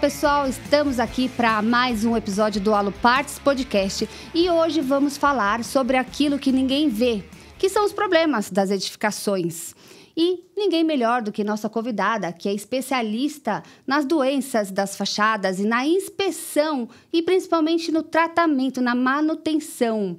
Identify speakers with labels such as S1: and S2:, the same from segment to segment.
S1: pessoal, estamos aqui para mais um episódio do Aluparts Podcast e hoje vamos falar sobre aquilo que ninguém vê, que são os problemas das edificações. E ninguém melhor do que nossa convidada, que é especialista nas doenças das fachadas e na inspeção e principalmente no tratamento, na manutenção.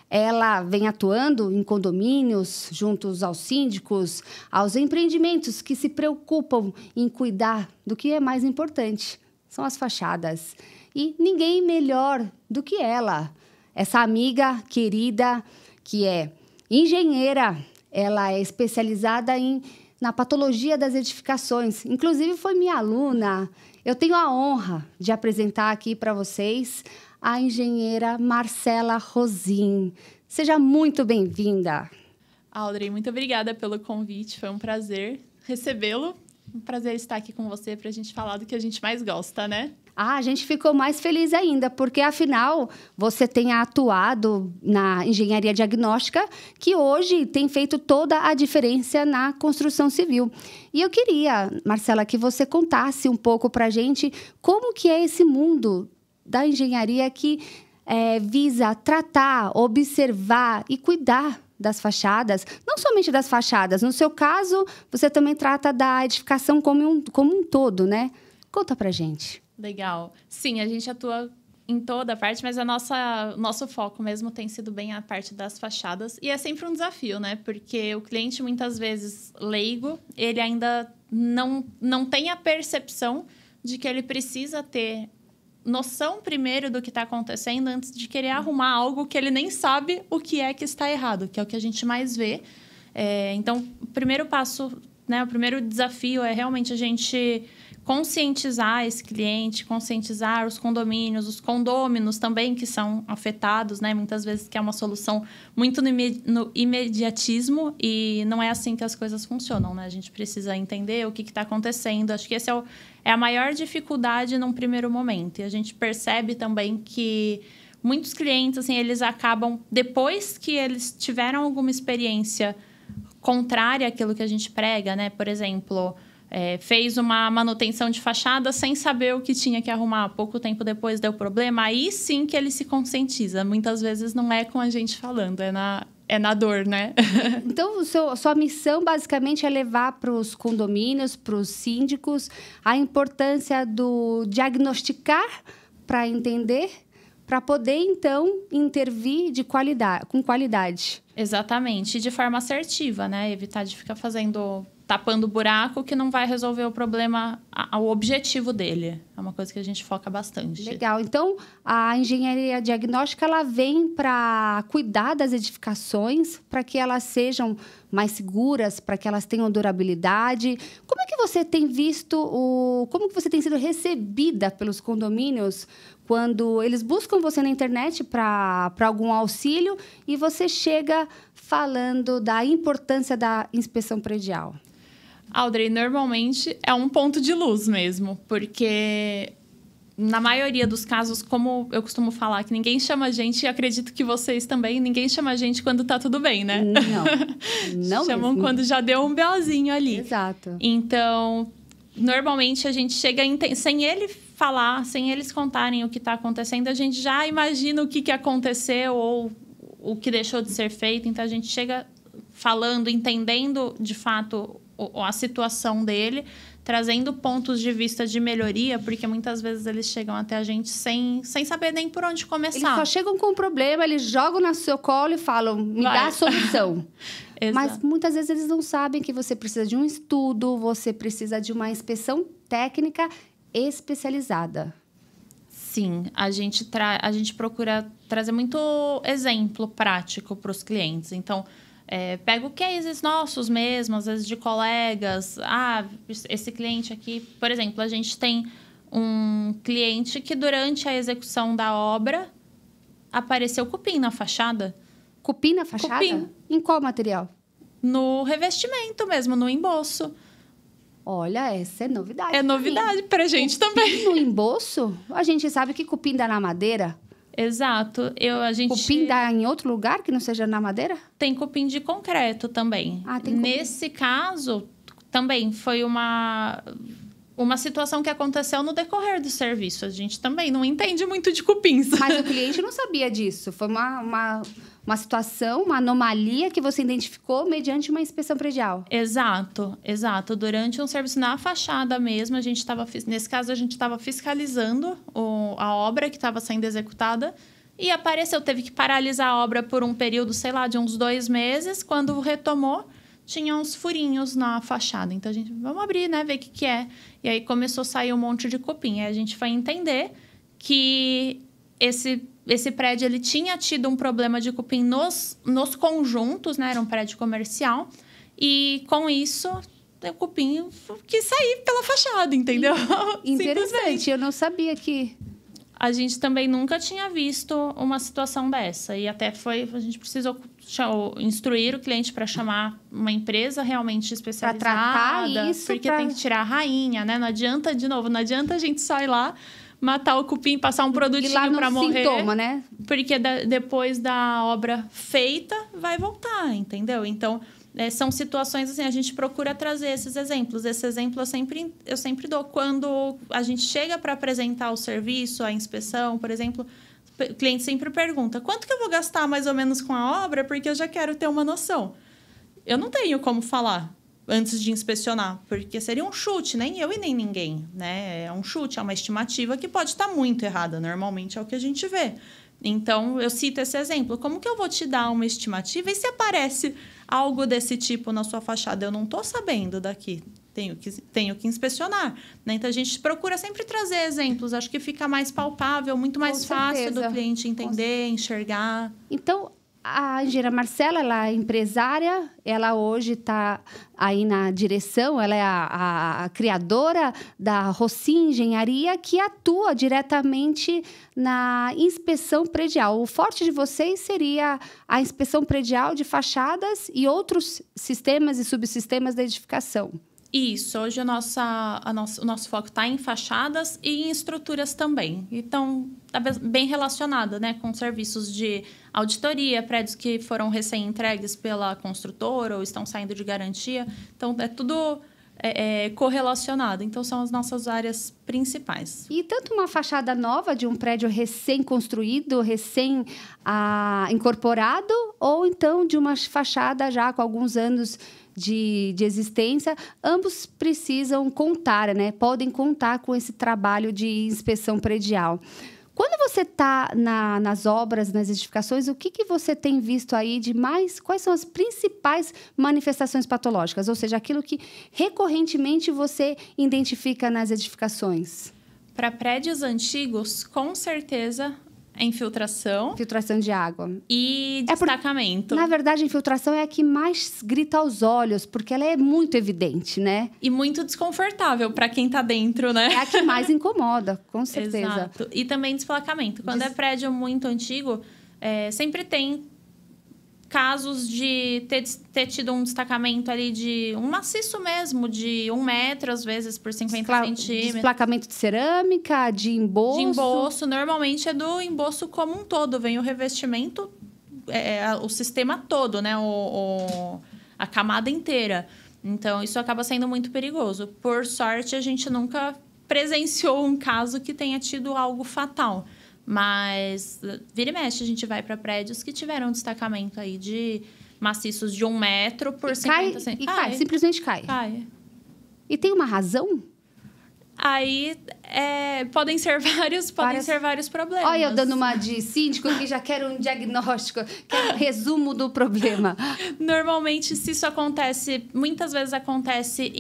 S1: Ela vem atuando em condomínios, juntos aos síndicos, aos empreendimentos que se preocupam em cuidar do que é mais importante, são as fachadas. E ninguém melhor do que ela, essa amiga querida que é engenheira. Ela é especializada na patologia das edificações, inclusive foi minha aluna. Eu tenho a honra de apresentar aqui para vocês a engenheira Marcela Rosim. Seja muito bem-vinda.
S2: Audrey, muito obrigada pelo convite. Foi um prazer recebê-lo. Um prazer estar aqui com você para a gente falar do que a gente mais gosta, né?
S1: A gente ficou mais feliz ainda, porque, afinal, você tem atuado na engenharia diagnóstica, que hoje tem feito toda a diferença na construção civil. E eu queria, Marcela, que você contasse um pouco para a gente como que é esse mundo da engenharia que visa tratar, observar e cuidar das fachadas, não somente das fachadas. No seu caso, você também trata da edificação como um todo, né? Conta pra gente.
S2: Legal. Sim, a gente atua em toda a parte, mas nosso foco mesmo tem sido bem a parte das fachadas. E é sempre um desafio, né? Porque o cliente, muitas vezes, leigo, ele ainda não tem a percepção de que ele precisa ter noção primeiro do que está acontecendo antes de querer arrumar algo que ele nem sabe o que é que está errado, que é o que a gente mais vê. Então, o primeiro passo, né, o primeiro desafio é realmente a gente conscientizar esse cliente, conscientizar os condomínios, os condôminos também que são afetados, né? Muitas vezes que é uma solução muito no imediatismo e não é assim que as coisas funcionam, né? A gente precisa entender o que está acontecendo. Acho que esse é a maior dificuldade num primeiro momento. E a gente percebe também que muitos clientes, assim, eles acabam, depois que eles tiveram alguma experiência contrária àquilo que a gente prega, né? Por exemplo, fez uma manutenção de fachada sem saber o que tinha que arrumar. Pouco tempo depois deu problema, aí sim que ele se conscientiza. Muitas vezes não é com a gente falando, é na dor, né?
S1: Então, sua missão basicamente é levar para os condomínios, para os síndicos, a importância do diagnosticar para entender, para poder, então, intervir com qualidade.
S2: Exatamente, e de forma assertiva, né? Evitar de ficar tapando o buraco que não vai resolver o problema, o objetivo dele. É uma coisa que a gente foca bastante.
S1: Legal. Então, a engenharia diagnóstica, ela vem para cuidar das edificações, para que elas sejam mais seguras, para que elas tenham durabilidade. Como é que você tem visto, como que você tem sido recebida pelos condomínios quando eles buscam você na internet para algum auxílio e você chega falando da importância da inspeção predial?
S2: Audrey, normalmente é um ponto de luz mesmo, porque na maioria dos casos, como eu costumo falar, que ninguém chama a gente, e acredito que vocês também, ninguém chama a gente quando tá tudo bem, né?
S1: Não
S2: Chamam
S1: mesmo.
S2: Quando já deu um BOzinho ali.
S1: Exato.
S2: Então, normalmente a gente chega sem ele falar, sem eles contarem o que está acontecendo, a gente já imagina o que aconteceu ou o que deixou de ser feito. Então, a gente chega falando, entendendo, de fato, a situação dele, trazendo pontos de vista de melhoria, porque muitas vezes eles chegam até a gente sem saber nem por onde começar.
S1: Eles só chegam com um problema, eles jogam no seu colo e falam, me dá a solução. Mas muitas vezes eles não sabem que você precisa de um estudo, você precisa de uma inspeção técnica especializada.
S2: Sim, a gente procura trazer muito exemplo prático para os clientes. Então, pego cases nossos mesmo, às vezes de colegas. Esse cliente aqui... Por exemplo, a gente tem um cliente que durante a execução da obra apareceu cupim na fachada.
S1: Cupim na fachada?
S2: Cupim.
S1: Em qual material?
S2: No revestimento mesmo, no emboço.
S1: Olha, essa é novidade.
S2: É novidade pra gente também.
S1: No emboço? A gente sabe que cupim dá na madeira.
S2: Exato.
S1: Cupim dá em outro lugar que não seja na madeira?
S2: Tem cupim de concreto também.
S1: Tem cupim.
S2: Nesse caso, também foi uma situação que aconteceu no decorrer do serviço. A gente também não entende muito de cupins.
S1: Mas o cliente não sabia disso. Foi uma situação, uma anomalia que você identificou mediante uma inspeção predial.
S2: Exato. Durante um serviço na fachada mesmo, nesse caso, a gente estava fiscalizando a obra que estava sendo executada e apareceu, teve que paralisar a obra por um período, sei lá, de uns 2 meses. Quando retomou, tinha uns furinhos na fachada. Então, a gente, vamos abrir, né? Ver o que é. E aí, começou a sair um monte de cupim. Aí, a gente foi entender que esse prédio, ele tinha tido um problema de cupim nos conjuntos, né? Era um prédio comercial. E, com isso, o cupim quis sair pela fachada, entendeu?
S1: Interessante. Eu não sabia que...
S2: A gente também nunca tinha visto uma situação dessa. E até a gente precisou instruir o cliente para chamar uma empresa realmente especializada. Para tratar isso. Porque tem que tirar a rainha, né? Não adianta a gente só ir lá, matar o cupim, passar um produtinho para morrer.
S1: Sintoma, né?
S2: Porque depois da obra feita, vai voltar, entendeu? Então... são situações assim, a gente procura trazer esses exemplos. Esse exemplo eu sempre dou. Quando a gente chega para apresentar o serviço, a inspeção, por exemplo, o cliente sempre pergunta: quanto que eu vou gastar mais ou menos com a obra? Porque eu já quero ter uma noção. Eu não tenho como falar antes de inspecionar, porque seria um chute, nem eu e nem ninguém, né? É um chute, é uma estimativa que pode estar muito errada. Normalmente é o que a gente vê. Então, eu cito esse exemplo. Como que eu vou te dar uma estimativa? E se aparece algo desse tipo na sua fachada? Eu não estou sabendo daqui. Tenho que inspecionar. Né? Então, a gente procura sempre trazer exemplos. Acho que fica mais palpável, muito mais fácil do cliente entender, enxergar.
S1: Então, a engenheira Marcela, ela é empresária, ela hoje está aí na direção, ela é a criadora da Rossim Engenharia, que atua diretamente na inspeção predial. O forte de vocês seria a inspeção predial de fachadas e outros sistemas e subsistemas da edificação.
S2: Isso, hoje o nosso foco está em fachadas e em estruturas também. Então, está bem relacionado, né, com serviços de auditoria, prédios que foram recém-entregues pela construtora ou estão saindo de garantia. Então, é tudo correlacionado. Então, são as nossas áreas principais.
S1: E tanto uma fachada nova de um prédio recém-construído, recém-incorporado, ou então de uma fachada já com alguns anos de existência, ambos precisam contar, né? Podem contar com esse trabalho de inspeção predial. Quando você está nas obras, nas edificações, o que você tem visto aí de mais? Quais são as principais manifestações patológicas? Ou seja, aquilo que recorrentemente você identifica nas edificações?
S2: Para prédios antigos, com certeza, a infiltração.
S1: Infiltração de água.
S2: E destacamento.
S1: Na verdade, a infiltração é a que mais grita aos olhos, porque ela é muito evidente, né?
S2: E muito desconfortável para quem está dentro, né?
S1: É a que mais incomoda, com certeza.
S2: Exato. E também desplacamento. Quando é prédio muito antigo, sempre tem casos de ter tido um destacamento ali de um maciço mesmo, de 1 metro, às vezes, por 50 centímetros.
S1: Desplacamento de cerâmica, de emboço?
S2: De emboço. Normalmente é do emboço como um todo. Vem o revestimento, o sistema todo, né? A camada inteira. Então, isso acaba sendo muito perigoso. Por sorte, a gente nunca presenciou um caso que tenha tido algo fatal. Mas, vira e mexe, a gente vai para prédios que tiveram um destacamento aí de maciços de 1 metro por 50 centímetros.
S1: E cai, simplesmente cai.
S2: Cai.
S1: E tem uma razão?
S2: Aí, podem ser vários problemas.
S1: Olha, eu dando uma de síndico que já quero um diagnóstico, quero um resumo do problema.
S2: Normalmente, se isso acontece, muitas vezes acontece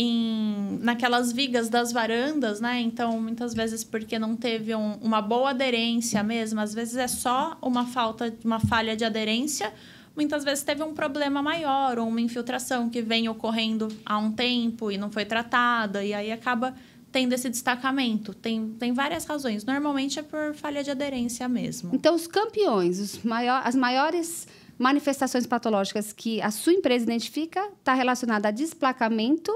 S2: naquelas vigas das varandas, né? Então, muitas vezes porque não teve uma boa aderência mesmo. Às vezes é só uma falha de aderência. Muitas vezes teve um problema maior ou uma infiltração que vem ocorrendo há um tempo e não foi tratada. E aí acaba tendo esse destacamento. Tem várias razões. Normalmente é por falha de aderência mesmo.
S1: Então, os campeões, as maiores manifestações patológicas que a sua empresa identifica está relacionada a desplacamento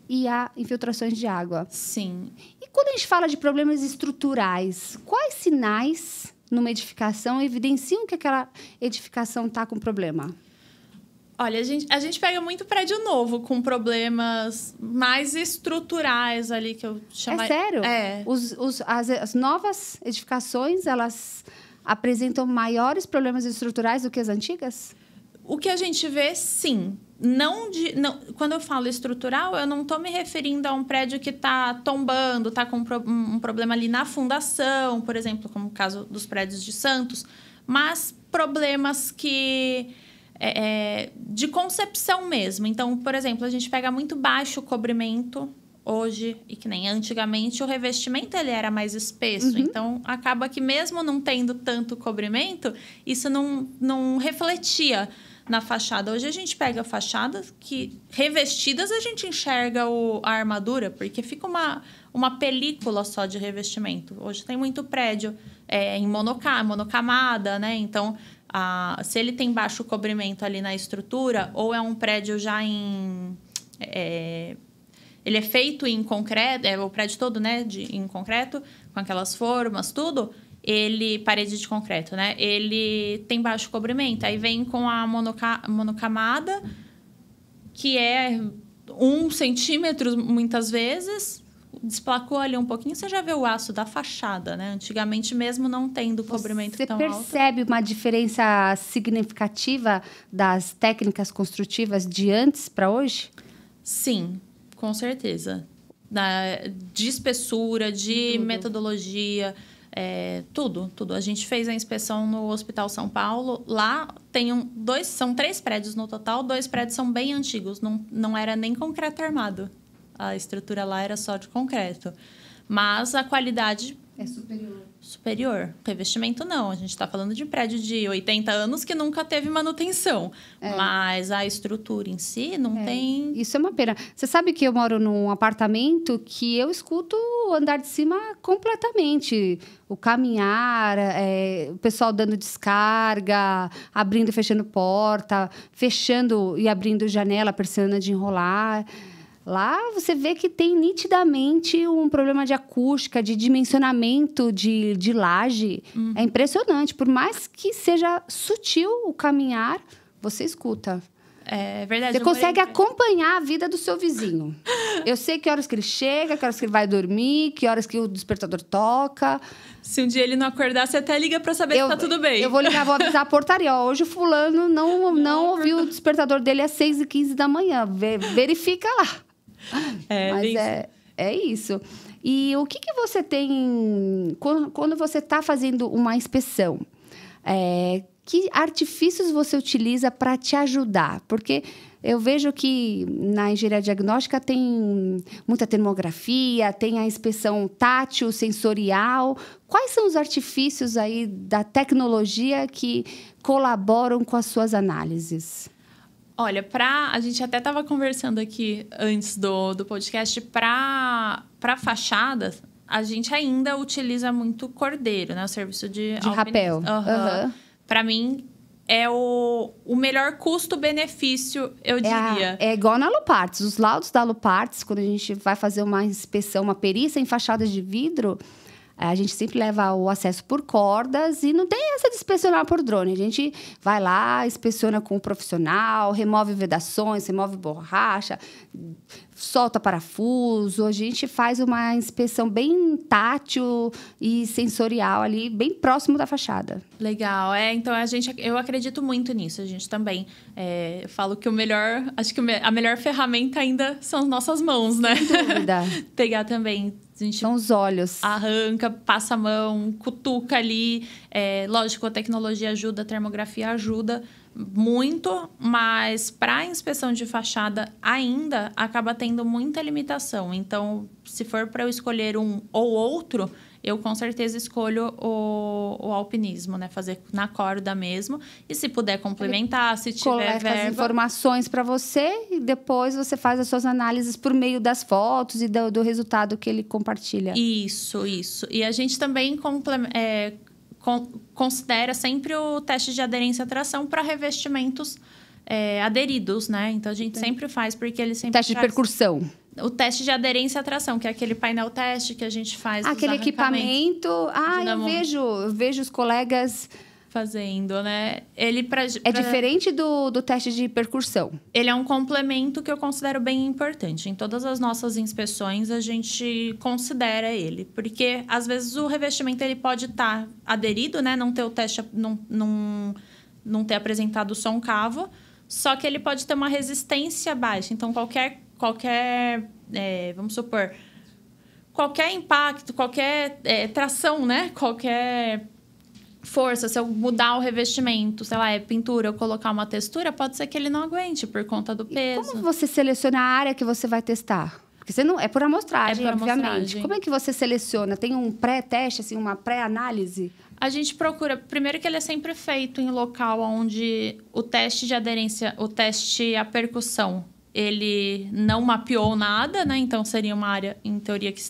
S1: e a infiltrações de água.
S2: Sim.
S1: E quando a gente fala de problemas estruturais, quais sinais numa edificação evidenciam que aquela edificação está com problema?
S2: Olha, a gente pega muito prédio novo, com problemas mais estruturais ali, que eu chamo...
S1: É sério?
S2: É.
S1: As novas edificações, elas apresentam maiores problemas estruturais do que as antigas?
S2: O que a gente vê, sim. Quando eu falo estrutural, eu não estou me referindo a um prédio que está tombando, está com um problema ali na fundação, por exemplo, como o caso dos prédios de Santos, mas problemas que... de concepção mesmo. Então, por exemplo, a gente pega muito baixo o cobrimento hoje, e que nem antigamente, o revestimento ele era mais espesso. Então, acaba que mesmo não tendo tanto cobrimento, isso não refletia na fachada. Hoje a gente pega fachadas que, revestidas, a gente enxerga a armadura, porque fica uma película só de revestimento. Hoje tem muito prédio em monocamada, né? Então, se ele tem baixo cobrimento ali na estrutura, ou é um prédio já ele é feito em concreto, o prédio todo, né, em concreto, com aquelas formas, tudo, parede de concreto, né? Ele tem baixo cobrimento. Aí vem com a monocamada, que é 1 centímetro, muitas vezes, desplacou ali um pouquinho, você já vê o aço da fachada, né? Antigamente, mesmo não tendo cobrimento tão alto.
S1: Você percebe uma diferença significativa das técnicas construtivas de antes para hoje?
S2: Sim, com certeza. De espessura, de metodologia, tudo. A gente fez a inspeção no Hospital São Paulo. Lá são 3 prédios no total, 2 prédios são bem antigos, não era nem concreto armado. A estrutura lá era só de concreto. Mas a qualidade...
S1: É superior.
S2: Superior. Revestimento, não. A gente está falando de prédio de 80 anos que nunca teve manutenção. Mas a estrutura em si não tem...
S1: Isso é uma pena. Você sabe que eu moro num apartamento que eu escuto o andar de cima completamente. O caminhar, o pessoal dando descarga, abrindo e fechando porta, fechando e abrindo janela, persiana de enrolar... Lá você vê que tem nitidamente um problema de acústica, de dimensionamento de laje. É impressionante. Por mais que seja sutil o caminhar, você escuta.
S2: É verdade.
S1: Você consegue acompanhar a vida do seu vizinho. Eu sei que horas que ele chega, que horas que ele vai dormir, que horas que o despertador toca.
S2: Se um dia ele não acordar, você até liga para saber se tá tudo bem.
S1: Eu vou avisar a portaria. Hoje o fulano não ouviu o despertador dele às 6h15 da manhã. Verifica lá. Mas é isso. E o que você tem... Quando você está fazendo uma inspeção, que artifícios você utiliza para te ajudar? Porque eu vejo que na engenharia diagnóstica tem muita termografia, tem a inspeção tátil, sensorial. Quais são os artifícios aí da tecnologia que colaboram com as suas análises?
S2: Olha, a gente até estava conversando aqui antes do podcast, para fachadas, a gente ainda utiliza muito cordeiro, né? O serviço de
S1: rapel.
S2: Para mim, é o melhor custo-benefício, eu diria.
S1: É igual na Aluparts. Os laudos da Aluparts, quando a gente vai fazer uma inspeção, uma perícia em fachadas de vidro... A gente sempre leva o acesso por cordas e não tem essa de inspecionar por drone. A gente vai lá, inspeciona com o profissional, remove vedações, remove borracha, solta parafuso. A gente faz uma inspeção bem tátil e sensorial ali, bem próximo da fachada.
S2: Legal. Então, eu acredito muito nisso. A gente também... eu falo que acho que a melhor ferramenta ainda são as nossas mãos, né?
S1: Sem dúvida.
S2: Pegar também...
S1: São os olhos.
S2: Arranca, passa a mão, cutuca ali. Lógico, a tecnologia ajuda, a termografia ajuda muito, mas para a inspeção de fachada ainda acaba tendo muita limitação. Então, se for para eu escolher um ou outro, eu com certeza escolho o alpinismo, né? Fazer na corda mesmo. E se puder complementar, se tiver verba...
S1: as informações para você e depois você faz as suas análises por meio das fotos e do resultado que ele compartilha.
S2: Isso. E a gente também considera sempre o teste de aderência à tração para revestimentos aderidos, né? Então, a gente sempre faz, porque ele sempre
S1: teste de percussão.
S2: O teste de aderência à tração, que é aquele painel teste que a gente faz.
S1: Aquele equipamento. Eu vejo os colegas
S2: fazendo, né? Ele
S1: É diferente do teste de percussão.
S2: Ele é um complemento que eu considero bem importante. Em todas as nossas inspeções, a gente considera ele. Porque, às vezes, o revestimento ele pode estar aderido, né? Não ter o teste, não ter apresentado o som-cavo. Só que ele pode ter uma resistência baixa. Então, qualquer vamos supor, qualquer impacto, qualquer tração, né? Qualquer força, se eu mudar o revestimento, sei lá, é pintura, eu colocar uma textura, pode ser que ele não aguente por conta do peso.
S1: E como você seleciona a área que você vai testar? Porque você não é por amostragem, obviamente. Amostragem. Como é que você seleciona? Tem um pré-teste, assim, uma pré-análise?
S2: A gente procura, primeiro que ele é sempre feito em local onde o teste de aderência, o teste à percussão, ele não mapeou nada, né? Então, seria uma área, em teoria, que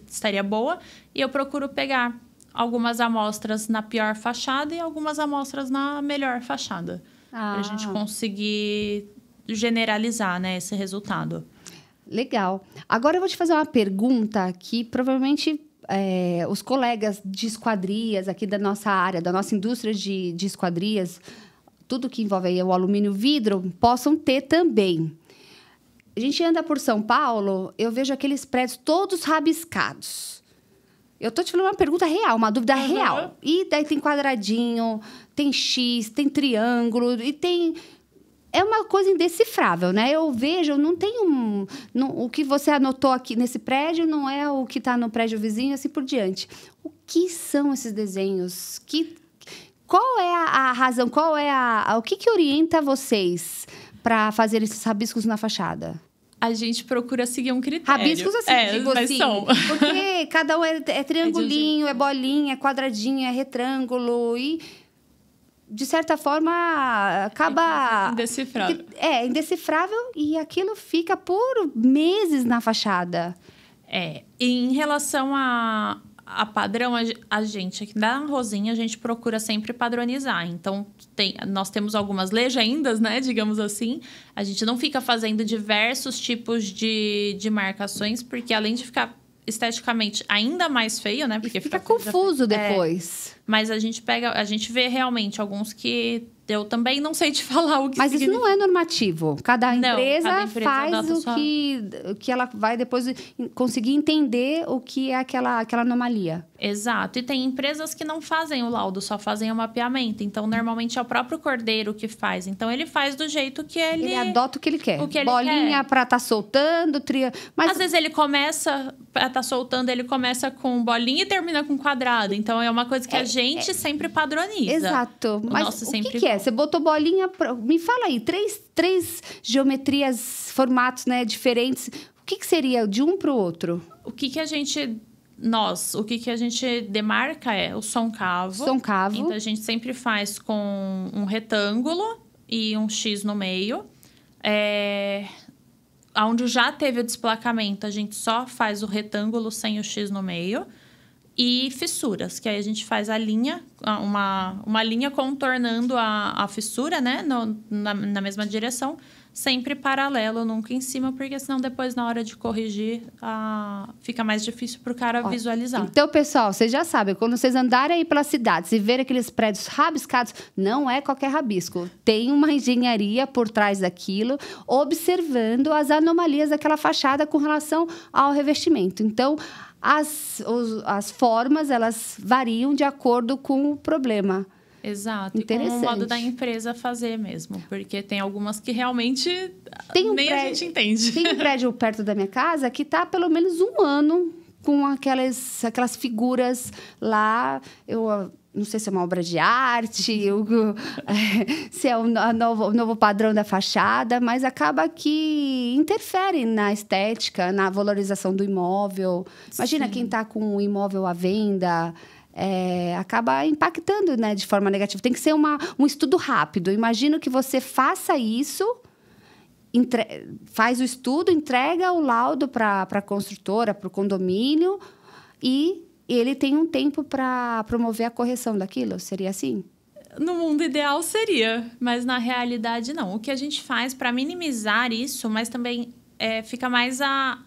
S2: estaria boa. E eu procuro pegar algumas amostras na pior fachada e algumas amostras na melhor fachada. Para a gente conseguir generalizar, né, esse resultado.
S1: Legal. Agora eu vou te fazer uma pergunta que provavelmente os colegas de esquadrias aqui da nossa área, da nossa indústria de esquadrias, tudo que envolve aí o alumínio vidro, possam ter também. A gente anda por São Paulo, eu vejo aqueles prédios todos rabiscados. Eu tô te falando uma pergunta real, uma dúvida real. E daí tem quadradinho, tem X, tem triângulo e tem... É uma coisa indecifrável, né? Eu vejo, não tem o que você anotou aqui nesse prédio não é o que está no prédio vizinho, assim por diante. O que são esses desenhos? Qual é a razão? O que orienta vocês para fazer esses rabiscos na fachada?
S2: A gente procura seguir um critério.
S1: Rabiscos assim, digo assim. Porque cada um é triangulinho, é bolinha, é quadradinho, é retângulo. E, de certa forma, acaba...
S2: Indecifrável.
S1: É indecifrável e aquilo fica por meses na fachada.
S2: Em relação a padrão, a gente aqui da Rosinha, a gente procura sempre padronizar. Então, nós temos algumas legendas, né? Digamos assim. A gente não fica fazendo diversos tipos de marcações, porque além de ficar esteticamente ainda mais feio, né? Porque
S1: fica confuso depois.
S2: Mas a gente vê realmente alguns que eu também não sei te falar o que
S1: Mas isso não é normativo. Cada empresa faz o que ela vai depois conseguir entender o que é aquela anomalia.
S2: Exato. E tem empresas que não fazem o laudo, só fazem o mapeamento. Então, normalmente, é o próprio cordeiro que faz. Então, ele faz do jeito que ele...
S1: Ele adota o que ele quer.
S2: O que ele
S1: bolinha para estar soltando, Mas...
S2: Às vezes, ele começa... Para estar soltando, ele começa com bolinha e termina com quadrado. Então, é uma coisa que a gente sempre padroniza.
S1: Exato. Mas o que é? Você botou bolinha... Me fala aí, três geometrias, formatos, né, diferentes. O que seria de um para o outro?
S2: O que a gente demarca é o som-cavo.
S1: Som-cavo.
S2: Então, a gente sempre faz com um retângulo e um X no meio. Onde já teve o desplacamento, a gente só faz o retângulo sem o X no meio. E fissuras, que aí a gente faz a linha, uma linha contornando a fissura, né? Na mesma direção, sempre paralelo, nunca em cima, porque senão depois, na hora de corrigir, fica mais difícil para o cara visualizar.
S1: Então, pessoal, vocês já sabem, quando vocês andarem aí pelas cidades e verem aqueles prédios rabiscados, não é qualquer rabisco. Tem uma engenharia por trás daquilo, observando as anomalias daquela fachada com relação ao revestimento. Então, as formas, elas variam de acordo com o problema.
S2: Exato. E com o modo da empresa fazer mesmo. Porque tem algumas que realmente a gente entende.
S1: Tem um prédio perto da minha casa que está há pelo menos um ano com aquelas figuras lá. Eu não sei se é uma obra de arte, se é o novo padrão da fachada, mas acaba que interfere na estética, na valorização do imóvel. Imagina quem está com o imóvel à venda... acaba impactando, né, de forma negativa. Tem que ser um estudo rápido. Imagino que você faça isso, faz o estudo, entrega o laudo para a construtora, para o condomínio, e ele tem um tempo para promover a correção daquilo. Seria assim?
S2: No mundo ideal seria, mas na realidade não. O que a gente faz para minimizar isso, mas também fica mais a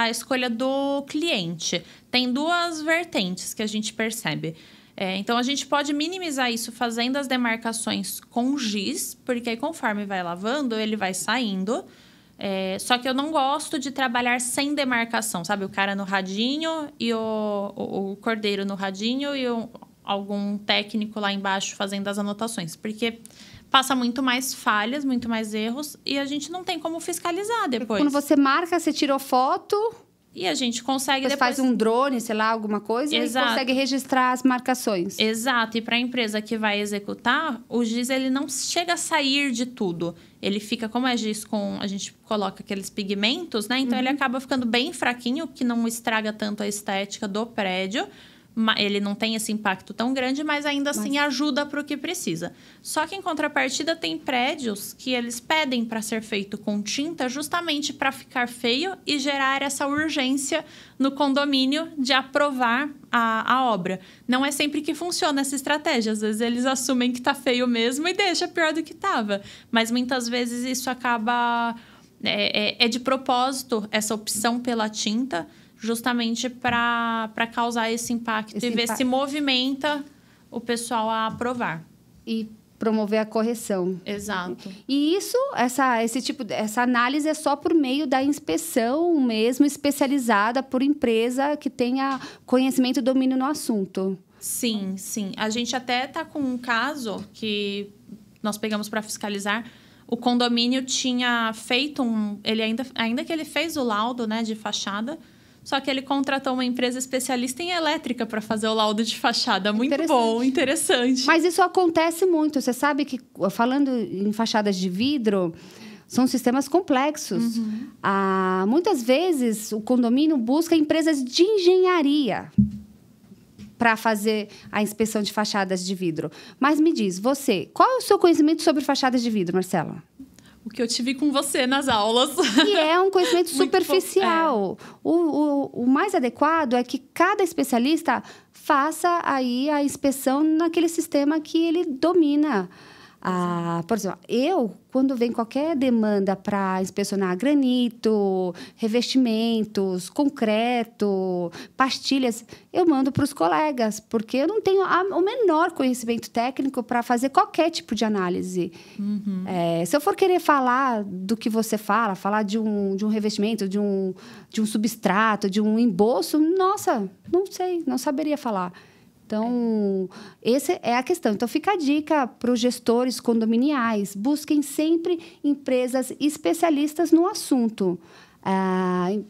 S2: escolha do cliente. Tem duas vertentes que a gente percebe. Então, a gente pode minimizar isso fazendo as demarcações com giz, porque aí conforme vai lavando, ele vai saindo. Só que eu não gosto de trabalhar sem demarcação, sabe? O cara no radinho e o cordeiro no radinho e algum técnico lá embaixo fazendo as anotações. Porque passa muito mais falhas, muito mais erros e a gente não tem como fiscalizar depois.
S1: Quando você marca, você tirou foto...
S2: E a gente consegue
S1: depois... faz um drone, sei lá, alguma coisa,
S2: Exato.
S1: E consegue registrar as marcações.
S2: Exato. E para a empresa que vai executar, o giz ele não chega a sair de tudo. Ele fica, como é giz com... A gente coloca aqueles pigmentos, né? Então, ele acaba ficando bem fraquinho, que não estraga tanto a estética do prédio. Ele não tem esse impacto tão grande, mas ainda assim ajuda para o que precisa. Só que, em contrapartida, tem prédios que eles pedem para ser feito com tinta justamente para ficar feio e gerar essa urgência no condomínio de aprovar a obra. Não é sempre que funciona essa estratégia. Às vezes, eles assumem que está feio mesmo e deixa pior do que estava. Mas, muitas vezes, isso acaba... É de propósito, essa opção pela tinta... justamente para causar esse impacto e ver se movimenta o pessoal a aprovar.
S1: E promover a correção.
S2: Exato.
S1: E isso, essa análise é só por meio da inspeção mesmo, especializada por empresa que tenha conhecimento e domínio no assunto.
S2: Sim, sim. A gente até está com um caso que nós pegamos para fiscalizar. O condomínio tinha feito ele ainda que ele fez o laudo, né, de fachada, só que ele contratou uma empresa especialista em elétrica para fazer o laudo de fachada. Muito bom, interessante.
S1: Mas isso acontece muito. Você sabe que, falando em fachadas de vidro, são sistemas complexos. Muitas vezes, o condomínio busca empresas de engenharia para fazer a inspeção de fachadas de vidro. Mas me diz, qual é o seu conhecimento sobre fachadas de vidro, Marcela?
S2: O que eu tive com você nas aulas.
S1: E é um conhecimento superficial. O mais adequado é que cada especialista faça aí a inspeção naquele sistema que ele domina. Por exemplo, quando vem qualquer demanda para inspecionar granito, revestimentos, concreto, pastilhas, eu mando para os colegas, porque eu não tenho o menor conhecimento técnico para fazer qualquer tipo de análise. Se eu for querer falar do que você falar de um revestimento, de um substrato, de um emboço, nossa, não sei, não saberia falar. Então, essa é a questão. Então, fica a dica para os gestores condominiais. Busquem sempre empresas especialistas no assunto.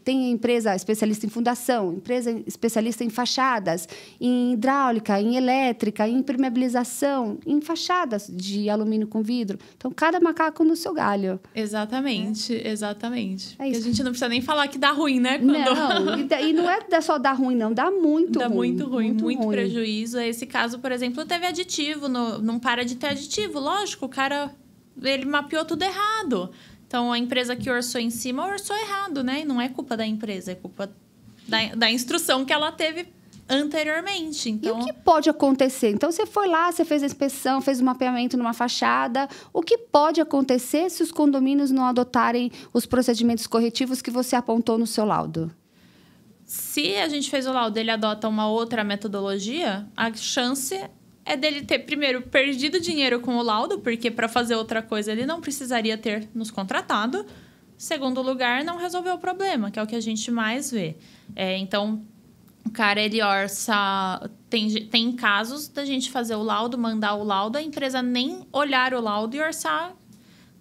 S1: Tem empresa especialista em fundação, empresa especialista em fachadas, em hidráulica, em elétrica, em impermeabilização, em fachadas de alumínio com vidro. Então, cada macaco no seu galho.
S2: Exatamente, exatamente.
S1: É isso.
S2: E a gente não precisa nem falar que dá ruim, né?
S1: Não, e não é só dar ruim, não. Dá muito ruim.
S2: Dá muito ruim, muito prejuízo. Esse caso, por exemplo, teve aditivo. Não para de ter aditivo. Lógico, o cara, ele mapeou tudo errado. Então, a empresa que orçou em cima, orçou errado, né? E não é culpa da empresa, é culpa da instrução que ela teve anteriormente. Então...
S1: E o que pode acontecer? Então, você foi lá, você fez a inspeção, fez o mapeamento numa fachada. O que pode acontecer se os condomínios não adotarem os procedimentos corretivos que você apontou no seu laudo?
S2: Se a gente fez o laudo, ele adota uma outra metodologia, a chance é dele ter, primeiro, perdido dinheiro com o laudo, porque para fazer outra coisa ele não precisaria ter nos contratado. Segundo lugar, não resolveu o problema, que é o que a gente mais vê. Então, o cara, ele orça... Tem casos da gente fazer o laudo, mandar o laudo, a empresa nem olhar o laudo e orçar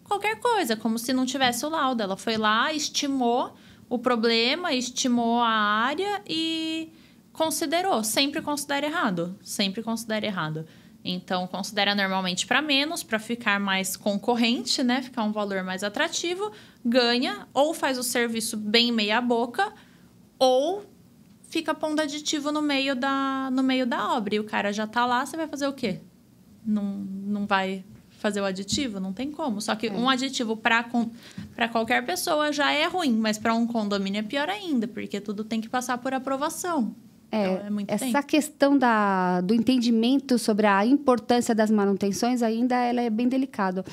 S2: qualquer coisa, como se não tivesse o laudo. Ela foi lá, estimou o problema, estimou a área e... sempre considera errado. Sempre considera errado. Então, considera normalmente para menos, para ficar mais concorrente, né? Ficar um valor mais atrativo. Ganha, ou faz o serviço bem meia boca, ou fica pondo aditivo no meio da obra. E o cara já tá lá, você vai fazer o quê? Não vai fazer o aditivo? Não tem como. Só que um aditivo para qualquer pessoa já é ruim, mas para um condomínio é pior ainda, porque tudo tem que passar por aprovação. Essa questão do entendimento sobre a importância das manutenções ainda ela é bem delicada.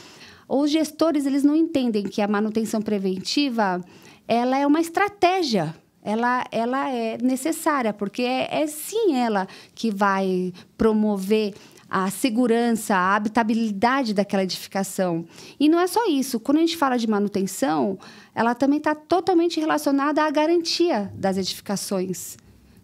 S2: Os gestores eles não entendem que a manutenção preventiva ela é uma estratégia.
S1: ela é necessária, porque é sim ela que vai promover a segurança, a habitabilidade daquela edificação. E não é só isso. Quando a gente fala de manutenção, ela também está totalmente relacionada à garantia das edificações.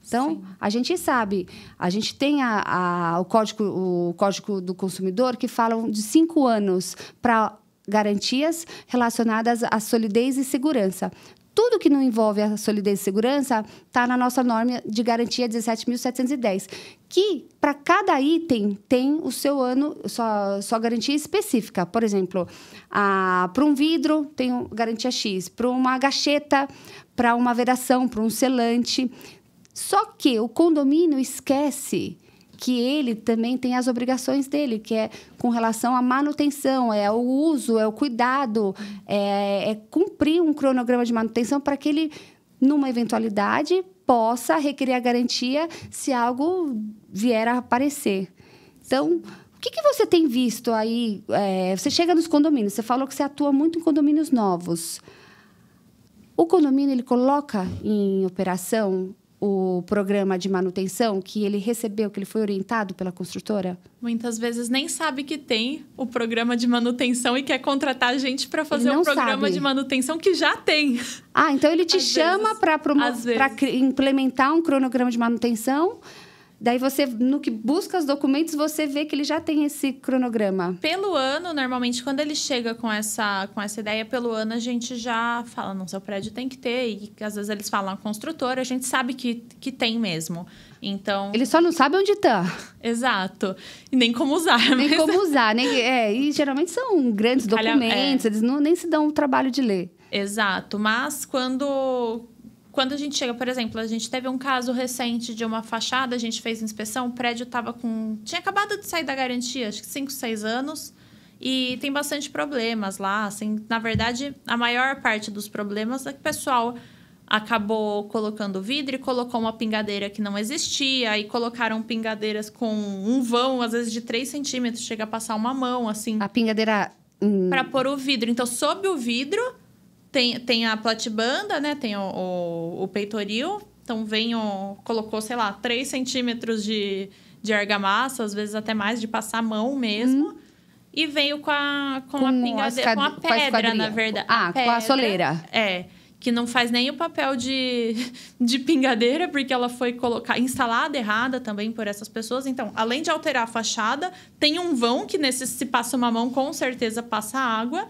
S1: Então, sim, a gente sabe, a gente tem o Código do Consumidor que fala de 5 anos para garantias relacionadas à solidez e segurança. Tudo que não envolve a solidez e segurança está na nossa norma de garantia 17.710, que para cada item tem o seu ano, sua garantia específica. Por exemplo, para um vidro tem garantia X, para uma gacheta, para uma vedação, para um selante. Só que o condomínio esquece que ele também tem as obrigações dele, que é com relação à manutenção, é o uso, é o cuidado, é cumprir um cronograma de manutenção para que ele, numa eventualidade, possa requerer a garantia se algo vier a aparecer. Então, o que você tem visto aí? Você chega nos condomínios, você falou que você atua muito em condomínios novos. O condomínio, ele coloca em operação o programa de manutenção que ele recebeu, que ele foi orientado pela construtora?
S2: Muitas vezes nem sabe que tem o programa de manutenção e quer contratar a gente para fazer um programa de manutenção que já tem.
S1: Então ele te chama para implementar um cronograma de manutenção. Daí você, no que busca os documentos, você vê que ele já tem esse cronograma.
S2: Pelo ano, normalmente, quando ele chega com essa ideia, pelo ano a gente já fala, não, seu prédio tem que ter. E às vezes eles falam a construtora, a gente sabe que tem mesmo. Então...
S1: Ele só não sabe onde está.
S2: Exato. E nem como usar.
S1: Nem como usar. E geralmente são grandes documentos, eles nem se dão o trabalho de ler.
S2: Exato. Mas quando a gente chega, por exemplo, a gente teve um caso recente de uma fachada, a gente fez inspeção, o prédio tinha acabado de sair da garantia, acho que 5, 6 anos, e tem bastante problemas lá. Assim, na verdade, a maior parte dos problemas é que o pessoal acabou colocando vidro e colocou uma pingadeira que não existia, e colocaram pingadeiras com um vão, às vezes de 3 centímetros, chega a passar uma mão, assim.
S1: A pingadeira...
S2: Para pôr o vidro. Então, sob o vidro... Tem a platibanda, né? Tem o peitoril. Então, colocou, sei lá, 3 centímetros de argamassa, às vezes até mais, de passar a mão mesmo. E veio com a pingadeira, com a pedra, na verdade.
S1: Com a soleira.
S2: Que não faz nem o papel de pingadeira, porque ela foi instalada errada também por essas pessoas. Então, além de alterar a fachada, tem um vão que se passa uma mão, com certeza passa água.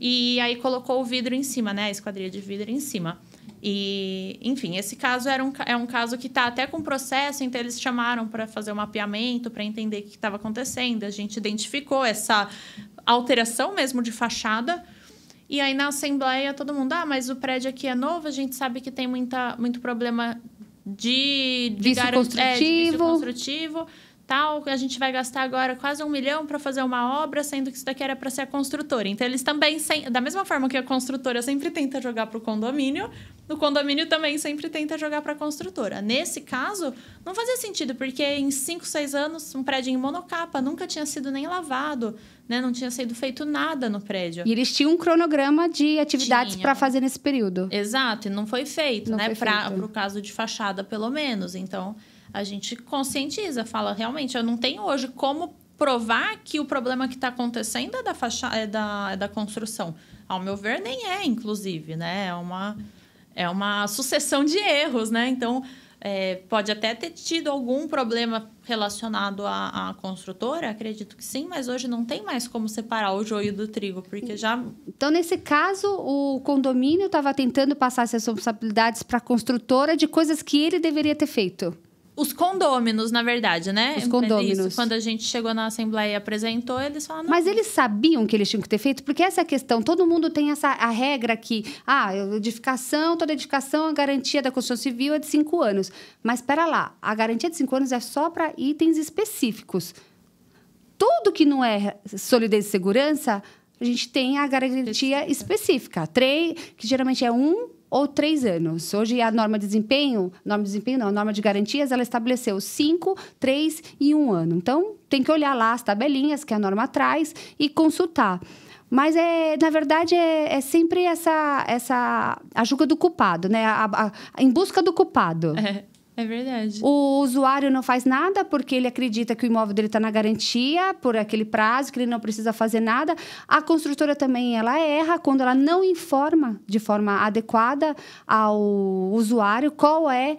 S2: E aí colocou o vidro em cima, né? A esquadria de vidro em cima. E, enfim, esse caso é um caso que está até com processo, então eles chamaram para fazer um mapeamento, para entender o que estava acontecendo. A gente identificou essa alteração mesmo de fachada. E aí, na assembleia, todo mundo... mas o prédio aqui é novo, a gente sabe que tem muito problema de
S1: vício
S2: construtivo. Tal, a gente vai gastar agora quase 1 milhão para fazer uma obra, sendo que isso daqui era para ser a construtora. Então, eles também, da mesma forma que a construtora sempre tenta jogar para o condomínio também sempre tenta jogar para a construtora. Nesse caso, não fazia sentido, porque em 5, 6 anos, um prédio em monocapa nunca tinha sido nem lavado, né? Não tinha sido feito nada no prédio.
S1: E eles tinham um cronograma de atividades para fazer nesse período.
S2: Exato, e não foi feito, né? Para o caso de fachada, pelo menos. Então... a gente conscientiza, fala, realmente, eu não tenho hoje como provar que o problema que está acontecendo é da fachada, é da construção. Ao meu ver, nem é, inclusive, né? É uma sucessão de erros, né? Então, pode até ter tido algum problema relacionado à construtora, acredito que sim, mas hoje não tem mais como separar o joio do trigo, porque já...
S1: Então, nesse caso, o condomínio estava tentando passar as responsabilidades para a construtora de coisas que ele deveria ter feito.
S2: Os condôminos, na verdade, né?
S1: Os condôminos.
S2: Isso, quando a gente chegou na assembleia e apresentou, eles falaram... Não.
S1: Mas eles sabiam que eles tinham que ter feito? Porque essa é a questão. Todo mundo tem a regra que... toda edificação, a garantia da construção civil é de 5 anos. Mas, espera lá, a garantia de 5 anos é só para itens específicos. Tudo que não é solidez e segurança, a gente tem a garantia específica. Que geralmente é 1 ou 3 anos. Hoje, a norma de garantias, ela estabeleceu 5, 3 e 1 ano. Então, tem que olhar lá as tabelinhas que a norma traz e consultar. Mas, na verdade, é sempre essa a julga do culpado, né? Em busca do culpado.
S2: É verdade.
S1: O usuário não faz nada porque ele acredita que o imóvel dele está na garantia por aquele prazo, que ele não precisa fazer nada. A construtora também, ela erra quando ela não informa de forma adequada ao usuário qual é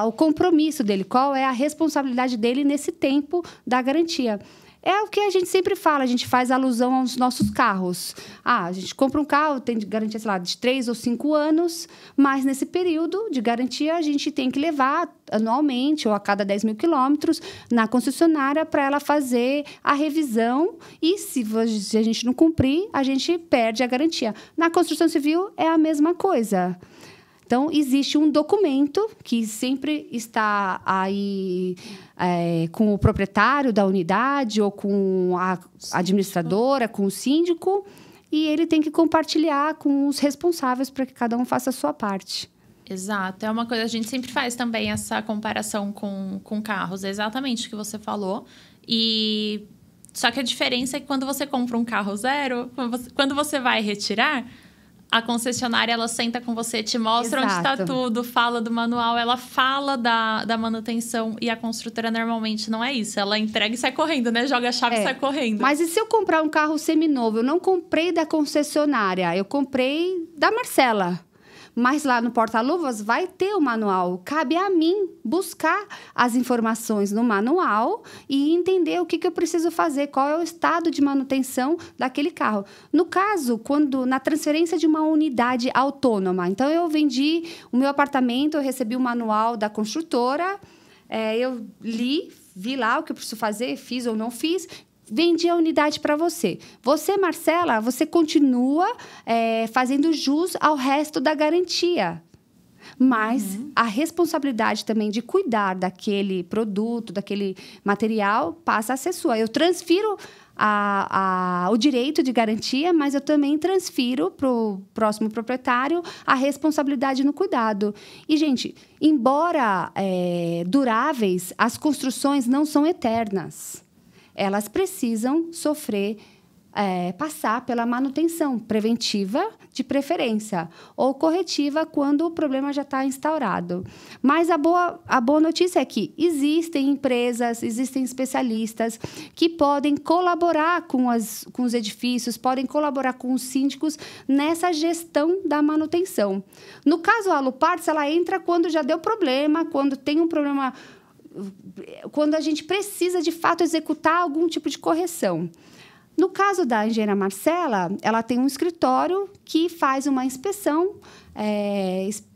S1: o compromisso dele, qual é a responsabilidade dele nesse tempo da garantia. É o que a gente sempre fala, a gente faz alusão aos nossos carros. A gente compra um carro, tem garantia, sei lá, de 3 ou 5 anos, mas nesse período de garantia a gente tem que levar anualmente ou a cada 10 mil quilômetros na concessionária para ela fazer a revisão e se a gente não cumprir, a gente perde a garantia. Na construção civil é a mesma coisa. Então, existe um documento que sempre está aí com o proprietário da unidade ou com a administradora, com o síndico, e ele tem que compartilhar com os responsáveis para que cada um faça a sua parte.
S2: Exato. É uma coisa, a gente sempre faz também essa comparação com carros. É exatamente o que você falou. Só que a diferença é que quando você compra um carro zero, quando você vai retirar... A concessionária, ela senta com você, te mostra onde está tudo, fala do manual, ela fala da manutenção. E a construtora, normalmente, não é isso. Ela entrega e sai correndo, né? Joga a chave e sai correndo.
S1: Mas e se eu comprar um carro seminovo? Eu não comprei da concessionária, eu comprei da Marcela. Mas lá no porta-luvas vai ter o manual. Cabe a mim buscar as informações no manual e entender o que eu preciso fazer, qual é o estado de manutenção daquele carro. No caso, na transferência de uma unidade autônoma. Então, eu vendi o meu apartamento, eu recebi o manual da construtora, eu vi lá o que eu preciso fazer, fiz ou não fiz... Vendi a unidade para você. Você, Marcela, você continua fazendo jus ao resto da garantia. Mas a responsabilidade também de cuidar daquele produto, daquele material, passa a ser sua. Eu transfiro o direito de garantia, mas eu também transfiro para o próximo proprietário a responsabilidade no cuidado. E, gente, embora duráveis, as construções não são eternas. Elas precisam passar pela manutenção preventiva, de preferência, ou corretiva quando o problema já está instaurado. Mas a boa notícia é que existem empresas, existem especialistas que podem colaborar com os edifícios, podem colaborar com os síndicos nessa gestão da manutenção. No caso, a Aluparts, ela entra quando já deu problema, quando tem um problema... quando a gente precisa, de fato, executar algum tipo de correção. No caso da engenheira Marcela, ela tem um escritório que faz uma inspeção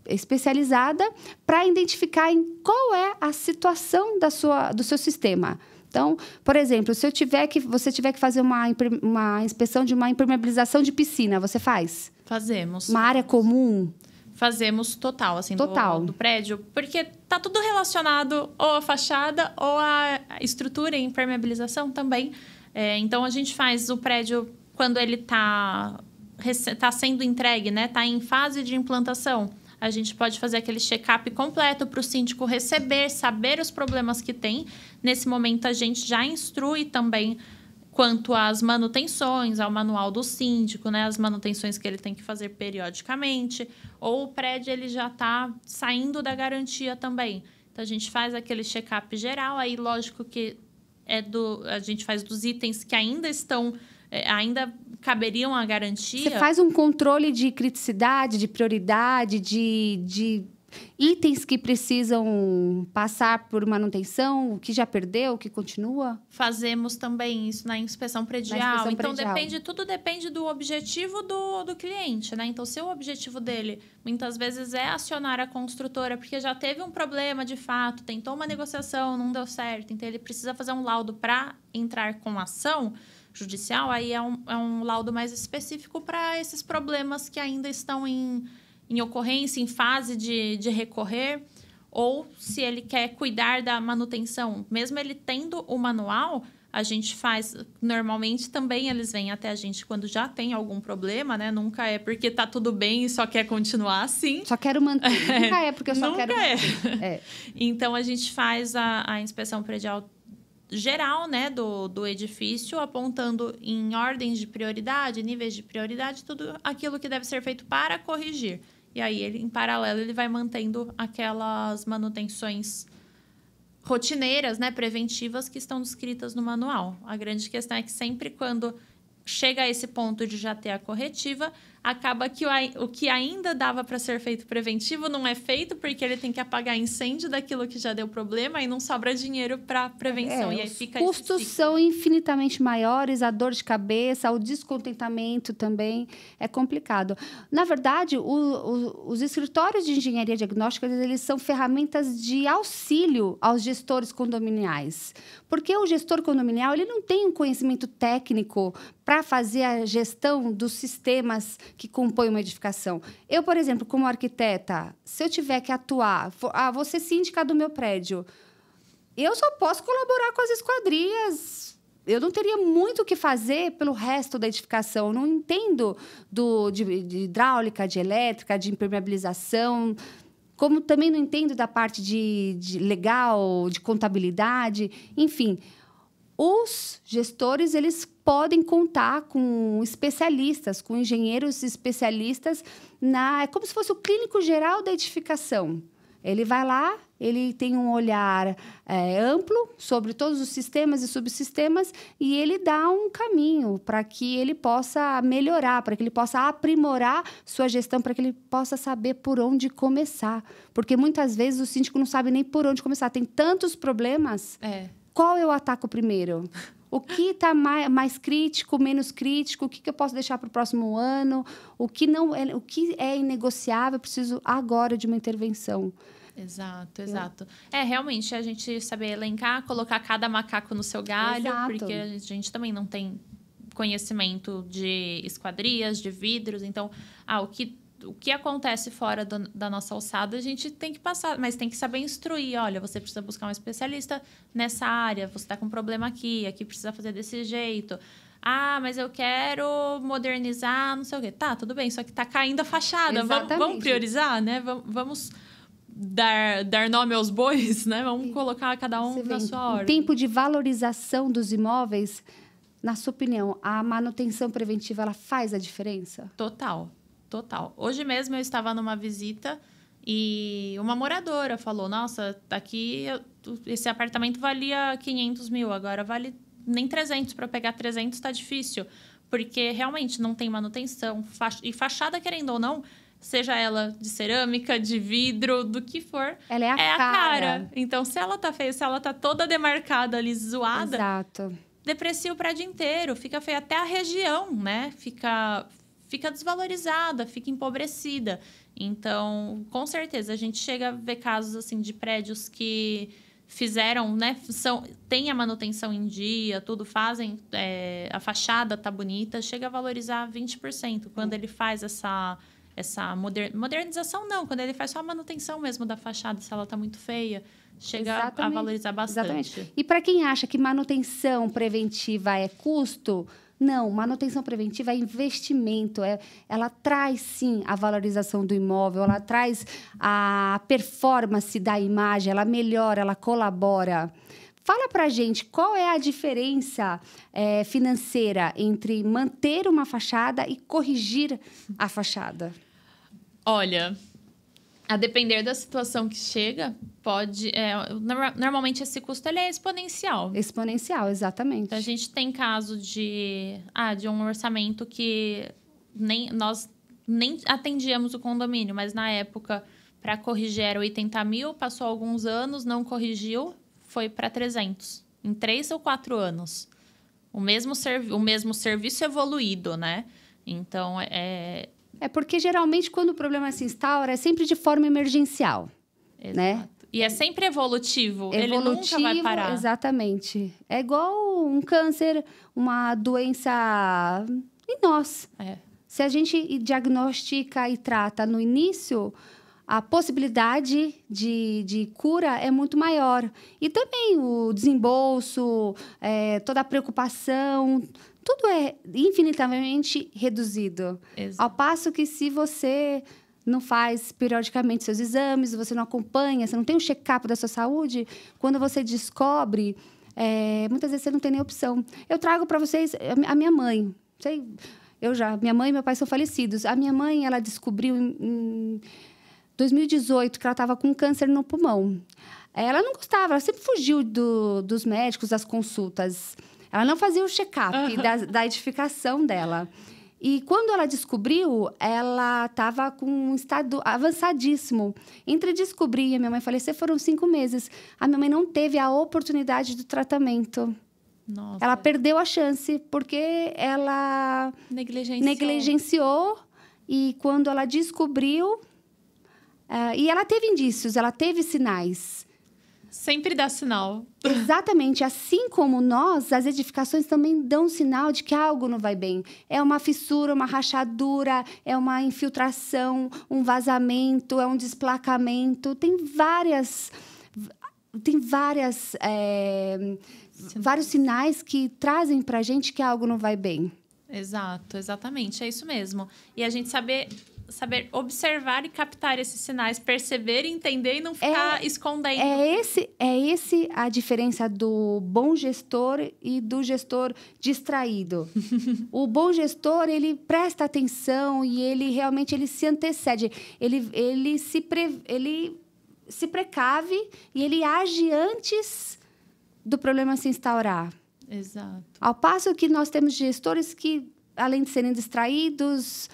S1: especializada para identificar qual é a situação do seu sistema. Então, por exemplo, se você tiver que fazer uma inspeção de uma impermeabilização de piscina, você faz?
S2: Fazemos.
S1: Uma área comum?
S2: Fazemos total, assim,
S1: total.
S2: Do prédio. Porque tá tudo relacionado ou à fachada ou à estrutura e impermeabilização também. Então, a gente faz o prédio quando ele tá sendo entregue, né? Tá em fase de implantação. A gente pode fazer aquele check-up completo para o síndico receber, saber os problemas que tem. Nesse momento, a gente já instrui também quanto às manutenções, ao manual do síndico, né? As manutenções que ele tem que fazer periodicamente. Ou o prédio ele já está saindo da garantia também. Então, a gente faz aquele check-up geral. Aí, lógico que a gente faz dos itens que ainda estão... ainda caberiam à garantia.
S1: Você faz um controle de criticidade, de prioridade, de itens que precisam passar por manutenção, o que já perdeu, o que continua?
S2: Fazemos também isso na inspeção predial. Então, tudo depende do objetivo do cliente, né? Então, se o objetivo dele, muitas vezes, é acionar a construtora, porque já teve um problema de fato, tentou uma negociação, não deu certo, então ele precisa fazer um laudo para entrar com ação judicial, aí é um laudo mais específico para esses problemas que ainda estão em ocorrência, em fase de recorrer, ou se ele quer cuidar da manutenção. Mesmo ele tendo o manual, a gente faz... Normalmente, também eles vêm até a gente quando já tem algum problema, né? Nunca é porque tá tudo bem e só quer continuar assim.
S1: Só quero manter. Nunca é porque eu só quero manter.
S2: Então, a gente faz a inspeção predial geral, né, do edifício, apontando em ordens de prioridade, níveis de prioridade, tudo aquilo que deve ser feito para corrigir. E aí, ele, em paralelo, ele vai mantendo aquelas manutenções rotineiras, né, preventivas, que estão descritas no manual. A grande questão é que sempre quando chega a esse ponto de já ter a corretiva, acaba que o que ainda dava para ser feito preventivo não é feito, porque ele tem que apagar incêndio daquilo que já deu problema e não sobra dinheiro para prevenção. E aí fica
S1: os custos são infinitamente maiores, a dor de cabeça, o descontentamento também é complicado. Na verdade, os escritórios de engenharia diagnóstica, eles são ferramentas de auxílio aos gestores condominiais. Porque o gestor condominial, ele não tem um conhecimento técnico para fazer a gestão dos sistemas que compõem uma edificação. Eu, por exemplo, como arquiteta, se eu tiver que atuar, vou ser síndica do meu prédio, eu só posso colaborar com as esquadrias. Eu não teria muito o que fazer pelo resto da edificação. Eu não entendo de hidráulica, de elétrica, de impermeabilização, como também não entendo da parte de legal, de contabilidade, enfim. Os gestores, eles podem contar com especialistas, com engenheiros especialistas, é como se fosse o clínico geral da edificação. Ele vai lá, ele tem um olhar amplo sobre todos os sistemas e subsistemas e ele dá um caminho para que ele possa melhorar, para que ele possa aprimorar sua gestão, para que ele possa saber por onde começar. Porque muitas vezes o síndico não sabe nem por onde começar. Tem tantos problemas. Qual eu ataco primeiro? O que está mais crítico, menos crítico? O que eu posso deixar para o próximo ano? O que é inegociável? Eu preciso agora de uma intervenção.
S2: Exato. Realmente, a gente saber elencar, colocar cada macaco no seu galho, porque a gente também não tem conhecimento de esquadrias, de vidros. Então, o que acontece fora da nossa alçada, a gente tem que passar, mas tem que saber instruir. Olha, você precisa buscar um especialista nessa área, você está com um problema aqui precisa fazer desse jeito. Ah, mas eu quero modernizar, não sei o quê. Tá, tudo bem, só que está caindo a fachada. Vamos priorizar, né? Vamos dar nome aos bois, né? Vamos colocar cada um na sua ordem.
S1: O tempo de valorização dos imóveis, na sua opinião, a manutenção preventiva, ela faz a diferença?
S2: Total. Hoje mesmo eu estava numa visita e uma moradora falou, nossa, aqui esse apartamento valia 500 mil, agora vale nem 300, para pegar 300 está difícil, porque realmente não tem manutenção. E fachada, querendo ou não, seja ela de cerâmica, de vidro, do que for,
S1: ela é a cara.
S2: Então, se ela tá feia, se ela tá toda demarcada ali, zoada,
S1: exato,
S2: deprecia o prédio inteiro, fica feia até a região, né? Fica desvalorizada, fica empobrecida. Então, com certeza, a gente chega a ver casos assim de prédios que fizeram, né? Tem a manutenção em dia, tudo fazem, a fachada tá bonita, chega a valorizar 20%. Quando ele faz essa modernização, não. Quando ele faz só a manutenção mesmo da fachada, se ela tá muito feia, chega a valorizar bastante.
S1: Exatamente. E para quem acha que manutenção preventiva é custo, não, manutenção preventiva é investimento. Ela traz, sim, a valorização do imóvel, ela traz a performance da imagem, ela melhora, ela colabora. Fala pra gente qual é a diferença financeira entre manter uma fachada e corrigir a fachada.
S2: Olha, a depender da situação que chega, normalmente esse custo ele é exponencial.
S1: Exponencial, exatamente.
S2: Então, a gente tem caso de um orçamento que nós nem atendíamos o condomínio, mas na época, para corrigir era 80 mil, passou alguns anos, não corrigiu, foi para 300, em 3 ou 4 anos. O mesmo serviço evoluído, né? Então,
S1: porque, geralmente, quando o problema se instaura, é sempre de forma emergencial, né?
S2: E é sempre evolutivo. Ele nunca vai parar.
S1: Exatamente. É igual um câncer, uma doença em nós. Se a gente diagnostica e trata no início, a possibilidade de cura é muito maior. E também o desembolso, toda a preocupação, tudo é infinitamente reduzido.
S2: Exato.
S1: Ao passo que, se você não faz periodicamente seus exames, você não acompanha, você não tem um check-up da sua saúde, quando você descobre, muitas vezes você não tem nem opção. Eu trago para vocês a minha mãe. Minha mãe e meu pai são falecidos. A minha mãe, ela descobriu em 2018 que ela estava com câncer no pulmão. Ela não gostava, ela sempre fugiu dos médicos, das consultas. Ela não fazia o check-up da edificação dela. E quando ela descobriu, ela estava com um estado avançadíssimo. Entre descobrir e a minha mãe falecer, foram 5 meses. A minha mãe não teve a oportunidade do tratamento.
S2: Nossa.
S1: Ela perdeu a chance, porque ela negligenciou. E quando ela descobriu... e ela teve indícios, ela teve sinais.
S2: Sempre dá sinal.
S1: Exatamente. Assim como nós, as edificações também dão sinal de que algo não vai bem. É uma fissura, uma rachadura, é uma infiltração, um vazamento, é um desplacamento. Tem vários sinais que trazem para a gente que algo não vai bem.
S2: Exato, exatamente. É isso mesmo. E a gente saber observar e captar esses sinais, perceber, entender e não ficar escondendo.
S1: É esse a diferença do bom gestor e do gestor distraído. O bom gestor, ele presta atenção e ele realmente se antecede. Ele se precave e ele age antes do problema se instaurar.
S2: Exato.
S1: Ao passo que nós temos gestores que, além de serem distraídos,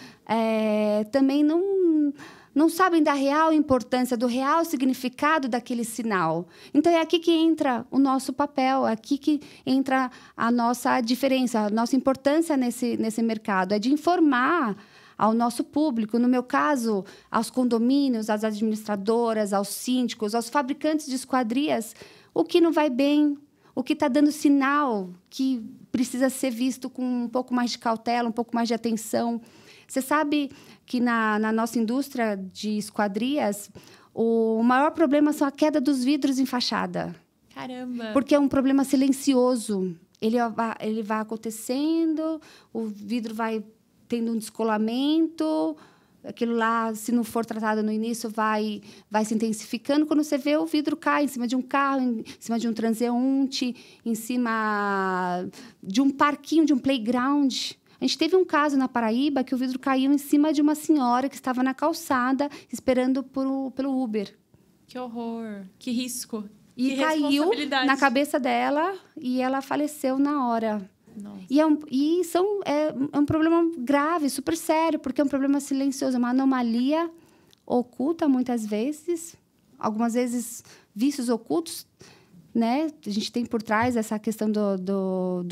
S1: também não sabem da real importância, do real significado daquele sinal. Então, é aqui que entra o nosso papel, é aqui que entra a nossa diferença, a nossa importância nesse mercado. É de informar ao nosso público, no meu caso, aos condomínios, às administradoras, aos síndicos, aos fabricantes de esquadrias, o que não vai bem, o que está dando sinal que precisa ser visto com um pouco mais de cautela, um pouco mais de atenção. Você sabe que na nossa indústria de esquadrias, o maior problema são a queda dos vidros em fachada.
S2: Caramba!
S1: Porque é um problema silencioso. Ele vai acontecendo, o vidro vai tendo um descolamento, aquilo lá, se não for tratado no início, vai se intensificando. Quando você vê, o vidro cai em cima de um carro, em cima de um transeunte, em cima de um parquinho, de um playground. A gente teve um caso na Paraíba que o vidro caiu em cima de uma senhora que estava na calçada esperando pelo Uber.
S2: Que horror! Que risco!
S1: E caiu na cabeça dela e ela faleceu na hora.
S2: Nossa.
S1: É um problema grave, super sério, porque é um problema silencioso, é uma anomalia oculta muitas vezes, algumas vezes vícios ocultos, né? A gente tem por trás essa questão do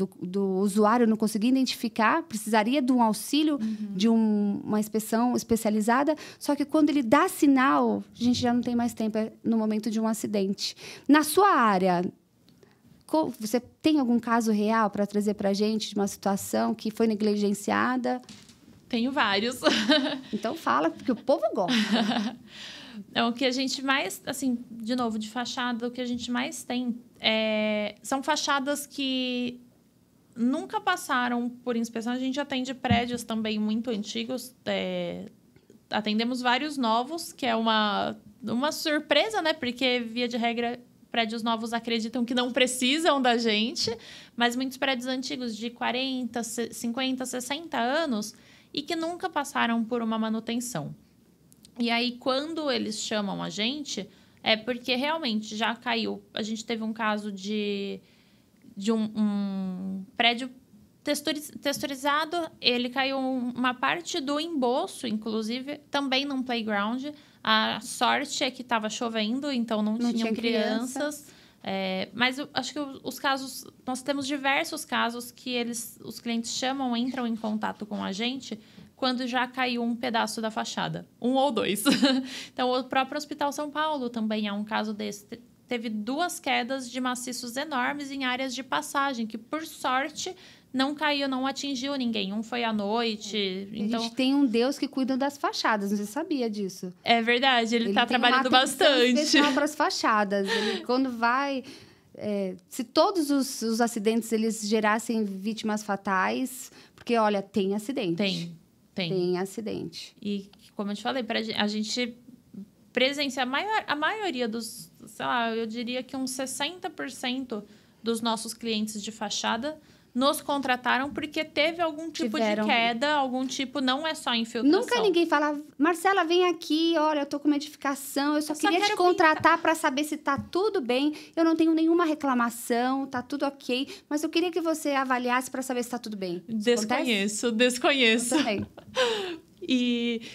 S1: usuário não conseguir identificar, precisaria de um auxílio, de uma inspeção especializada, só que quando ele dá sinal, a gente já não tem mais tempo, no momento de um acidente. Na sua área, você tem algum caso real para trazer para a gente de uma situação que foi negligenciada?
S2: Tenho vários.
S1: Então fala, porque o povo gosta.
S2: O que a gente mais, assim, de novo, de fachada, o que a gente mais tem são fachadas que nunca passaram por inspeção. A gente atende prédios também muito antigos. Atendemos vários novos, que é uma surpresa, né? Porque, via de regra, prédios novos acreditam que não precisam da gente, mas muitos prédios antigos de 40, 50, 60 anos e que nunca passaram por uma manutenção. E aí, quando eles chamam a gente, é porque realmente já caiu. A gente teve um caso de um prédio texturizado, ele caiu uma parte do emboço, inclusive, também num playground. A sorte é que estava chovendo, então não tinham crianças. Mas eu acho que os casos... Nós temos diversos casos que os clientes entram em contato com a gente quando já caiu um pedaço da fachada. 1 ou 2. Então, o próprio Hospital São Paulo também é um caso desse. Teve 2 quedas de maciços enormes em áreas de passagem, que, por sorte, não caiu, não atingiu ninguém. Um foi à noite. Então... A
S1: gente tem um Deus que cuida das fachadas, você sabia disso?
S2: É verdade, ele está trabalhando bastante.
S1: Especial para as fachadas. Quando vai... se todos os acidentes eles gerassem vítimas fatais... Porque, olha, tem acidente. Tem acidente.
S2: E, como eu te falei, a gente presencia a maioria dos... Sei lá, eu diria que uns 60% dos nossos clientes de fachada nos contrataram porque teve algum tipo de queda, algum tipo, não é só infiltração.
S1: Nunca ninguém fala, Marcela, vem aqui, olha, eu tô com uma edificação, eu só queria te contratar para saber se tá tudo bem, eu não tenho nenhuma reclamação, tá tudo ok, mas eu queria que você avaliasse para saber se tá tudo bem.
S2: Desconheço. Eu também.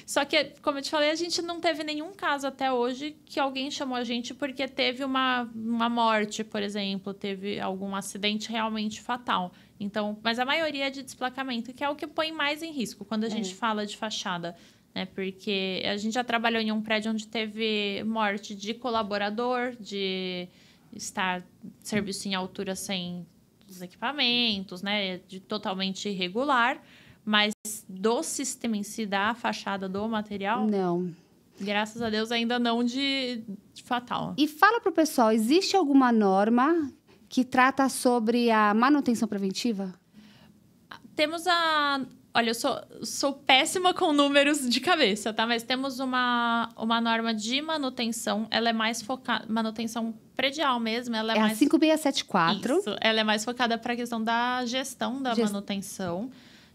S2: Só que, como eu te falei, a gente não teve nenhum caso até hoje que alguém chamou a gente porque teve uma morte, por exemplo, teve algum acidente realmente fatal. Então, mas a maioria é de desplacamento, que é o que põe mais em risco quando a gente fala de fachada, né? Porque a gente já trabalhou em um prédio onde teve morte de colaborador, de estar serviço em altura sem os equipamentos, né? De totalmente irregular. Mas do sistema em si, da fachada, do material?
S1: Não.
S2: Graças a Deus, ainda não de fatal.
S1: E fala pro pessoal, existe alguma norma que trata sobre a manutenção preventiva?
S2: Temos Olha, eu sou péssima com números de cabeça, tá? Mas temos uma norma de manutenção. Ela é mais focada... Manutenção predial mesmo. Ela é mais...
S1: a 5674.
S2: Isso. Ela é mais focada para a questão da gestão da manutenção.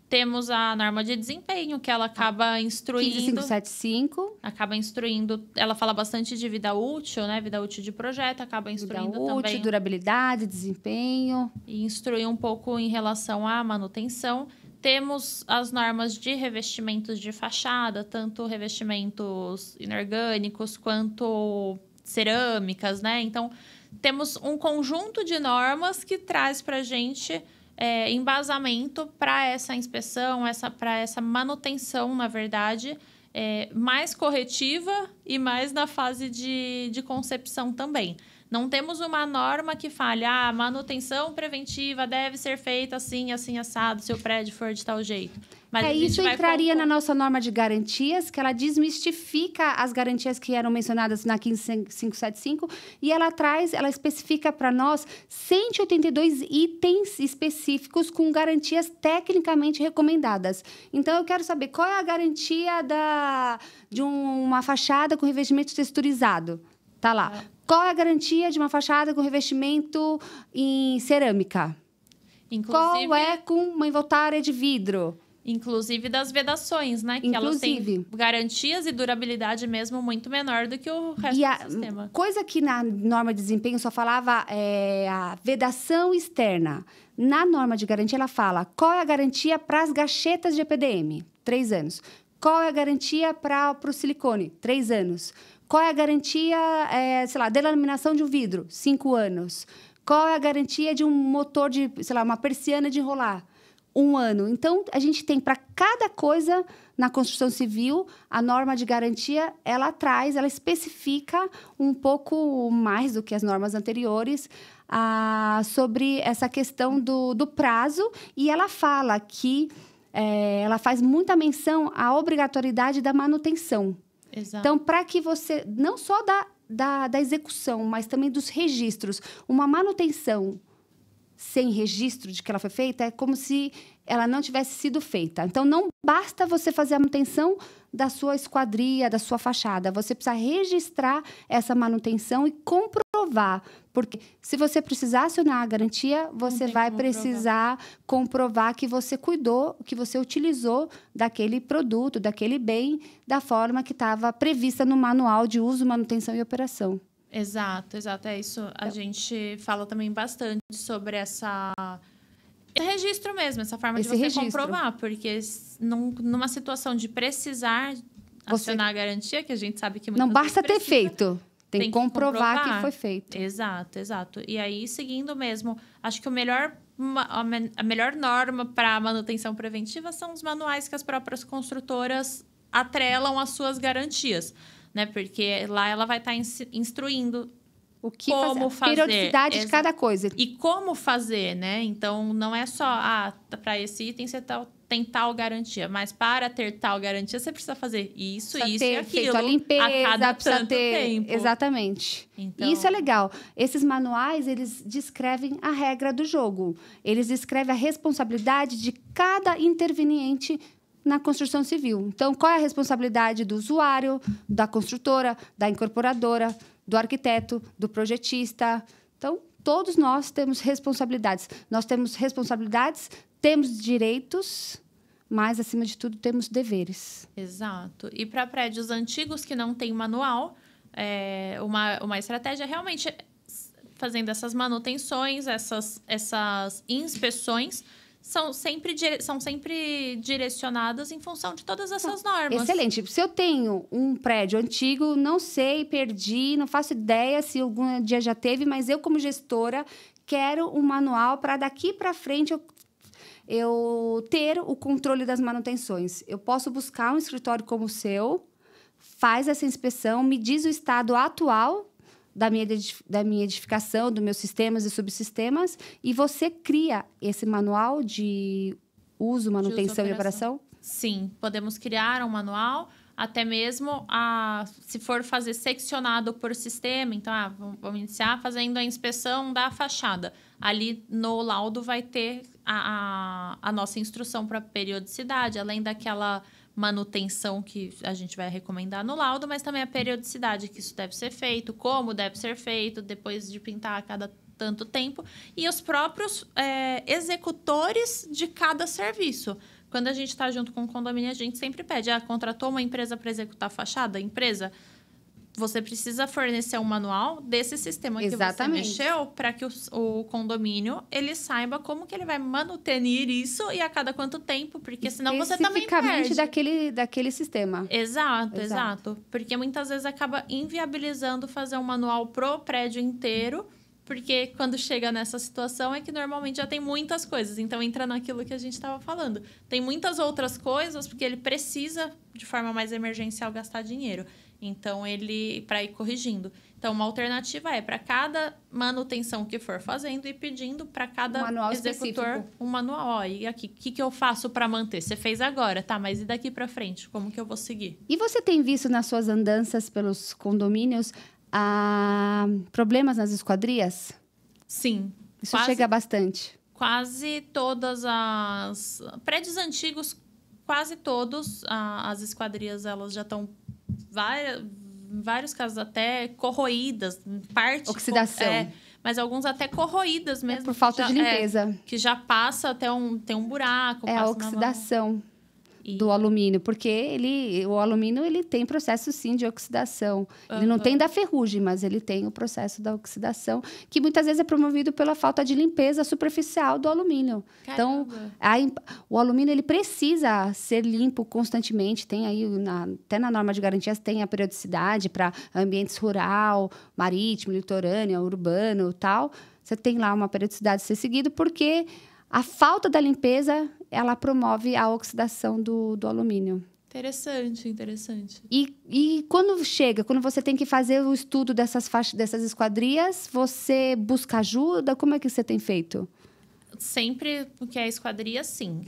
S2: Temos a norma de desempenho, que ela acaba instruindo...
S1: 15575.
S2: Acaba instruindo... Ela fala bastante de vida útil, né? Vida útil de projeto. Acaba instruindo
S1: vida útil,
S2: também...
S1: durabilidade, desempenho.
S2: E instruir um pouco em relação à manutenção. Temos as normas de revestimentos de fachada, tanto revestimentos inorgânicos quanto cerâmicas, né? Então, temos um conjunto de normas que traz para a gente... embasamento para essa inspeção, para essa manutenção, na verdade, mais corretiva e mais na fase de concepção também. Não temos uma norma que fale, a manutenção preventiva deve ser feita assim, assim, assado, se o prédio for de tal jeito. Mas
S1: isso entraria na nossa norma de garantias, que ela desmistifica as garantias que eram mencionadas na 15575 e ela especifica para nós 182 itens específicos com garantias tecnicamente recomendadas. Então, eu quero saber qual é a garantia de uma fachada com revestimento texturizado. Tá lá. Qual é a garantia de uma fachada com revestimento em cerâmica? Qual é com uma envoltória de vidro?
S2: Inclusive das vedações, né? Que elas têm garantias e durabilidade mesmo muito menor do que o resto do sistema.
S1: Coisa que na norma de desempenho só falava a vedação externa. Na norma de garantia, ela fala qual é a garantia para as gachetas de EPDM? 3 anos. Qual é a garantia para o silicone? 3 anos. Qual é a garantia, delaminação de um vidro? 5 anos. Qual é a garantia de um motor de, uma persiana de enrolar? 1 ano. Então, a gente tem para cada coisa na construção civil, a norma de garantia, ela especifica um pouco mais do que as normas anteriores sobre essa questão do prazo. E ela fala que ela faz muita menção à obrigatoriedade da manutenção.
S2: Exato.
S1: Então, para que você, não só da execução, mas também dos registros, uma manutenção sem registro de que ela foi feita, é como se ela não tivesse sido feita. Então, não basta você fazer a manutenção da sua esquadria, da sua fachada. Você precisa registrar essa manutenção e comprovar. Porque se você precisar acionar a garantia, você vai precisar comprovar que você cuidou, que você utilizou daquele produto, daquele bem, da forma que estava prevista no manual de uso, manutenção e operação.
S2: Exato. É isso. A gente fala também bastante sobre esse registro mesmo, essa forma de você comprovar. Porque numa situação de precisar acionar a garantia, que a gente sabe que muitas
S1: não basta ter feito. Tem que comprovar que foi feito.
S2: Exato. E aí, seguindo mesmo, acho que a melhor norma para a manutenção preventiva são os manuais que as próprias construtoras atrelam às suas garantias. Né? Porque lá ela vai estar instruindo
S1: o que como fazer. Periodicidade de cada coisa.
S2: E como fazer, né? Então, não é só, para esse item você tem tal garantia. Mas para ter tal garantia, você precisa fazer isso e aquilo.
S1: Feito a limpeza,
S2: a cada tanto tempo.
S1: Exatamente. Então... Isso é legal. Esses manuais, eles descrevem a regra do jogo. Eles descrevem a responsabilidade de cada interveniente na construção civil. Então, qual é a responsabilidade do usuário, da construtora, da incorporadora, do arquiteto, do projetista? Então, todos nós temos responsabilidades. Nós temos responsabilidades, temos direitos, mas, acima de tudo, temos deveres.
S2: Exato. E para prédios antigos que não tem manual, uma estratégia é realmente fazendo essas manutenções, essas inspeções, são sempre direcionadas em função de todas essas normas.
S1: Excelente. Se eu tenho um prédio antigo, não sei, perdi, não faço ideia se algum dia já teve, mas eu, como gestora, quero um manual para daqui para frente eu ter o controle das manutenções. Eu posso buscar um escritório como o seu, faz essa inspeção, me diz o estado atual da minha edificação, dos meus sistemas e subsistemas, e você cria esse manual de uso, manutenção e operação?
S2: Sim, podemos criar um manual, até mesmo se for fazer seccionado por sistema. Então, vamos iniciar fazendo a inspeção da fachada. Ali no laudo vai ter a nossa instrução para periodicidade, além daquela manutenção que a gente vai recomendar no laudo, mas também a periodicidade que isso deve ser feito, como deve ser feito, depois de pintar a cada tanto tempo, e os próprios executores de cada serviço. Quando a gente está junto com o condomínio, a gente sempre pede, contratou uma empresa para executar a fachada? Empresa, você precisa fornecer um manual desse sistema que você mexeu para que o condomínio ele saiba como que ele vai manutenir isso e a cada quanto tempo, porque senão você também perde.
S1: daquele sistema.
S2: Exato. Porque muitas vezes acaba inviabilizando fazer um manual pro prédio inteiro, porque quando chega nessa situação é que normalmente já tem muitas coisas. Então, entra naquilo que a gente estava falando. Tem muitas outras coisas, porque ele precisa, de forma mais emergencial, gastar dinheiro. Então, para ir corrigindo. Então, uma alternativa para cada manutenção que for fazendo e pedindo para cada
S1: manual
S2: executor
S1: específico.
S2: Um manual. E aqui, o que eu faço para manter? Você fez agora, tá? Mas e daqui para frente? Como que eu vou seguir?
S1: E você tem visto nas suas andanças pelos condomínios problemas nas esquadrias?
S2: Sim.
S1: Isso chega bastante.
S2: Quase todas as... Prédios antigos, quase todos, as esquadrias, elas já estão... Em vários casos até corroídas, parte...
S1: Oxidação.
S2: Mas alguns até corroídas mesmo.
S1: Por falta de limpeza.
S2: Que já passa até tem um buraco.
S1: É a oxidação do alumínio, porque o alumínio ele tem processo, sim, de oxidação. Ele não tem da ferrugem, mas ele tem o processo da oxidação, que muitas vezes é promovido pela falta de limpeza superficial do alumínio.
S2: Caramba.
S1: Então, o alumínio ele precisa ser limpo constantemente. Tem aí, até na norma de garantias, tem a periodicidade para ambientes rural, marítimo, litorâneo, urbano e tal. Você tem lá uma periodicidade a ser seguido, porque a falta da limpeza, ela promove a oxidação do alumínio.
S2: Interessante.
S1: E quando você tem que fazer o estudo dessas esquadrias, você busca ajuda? Como é que você tem feito?
S2: Sempre o que é esquadria, sim.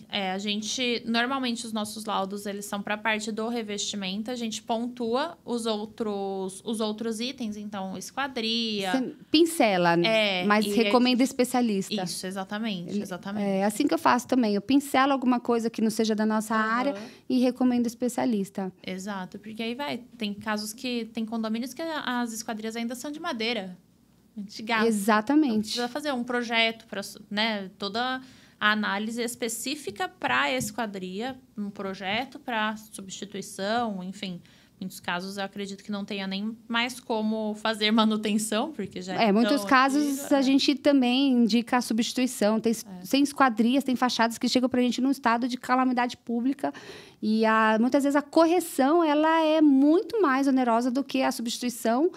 S2: Normalmente, os nossos laudos, eles são para a parte do revestimento. A gente pontua os outros itens. Então, esquadria...
S1: Você pincela, mas recomenda especialista.
S2: Isso, exatamente.
S1: É assim que eu faço também. Eu pincelo alguma coisa que não seja da nossa área e recomendo especialista.
S2: Exato, porque aí tem casos tem condomínios que as esquadrias ainda são de madeira. Antiga.
S1: Exatamente.
S2: Então, precisa fazer um projeto para toda a análise específica para a esquadria, um projeto para substituição, enfim. Em muitos casos, eu acredito que não tenha nem mais como fazer manutenção, porque já
S1: em muitos casos, a gente também indica a substituição. Tem esquadrias, tem fachadas que chegam para a gente num estado de calamidade pública. E muitas vezes a correção ela é muito mais onerosa do que a substituição.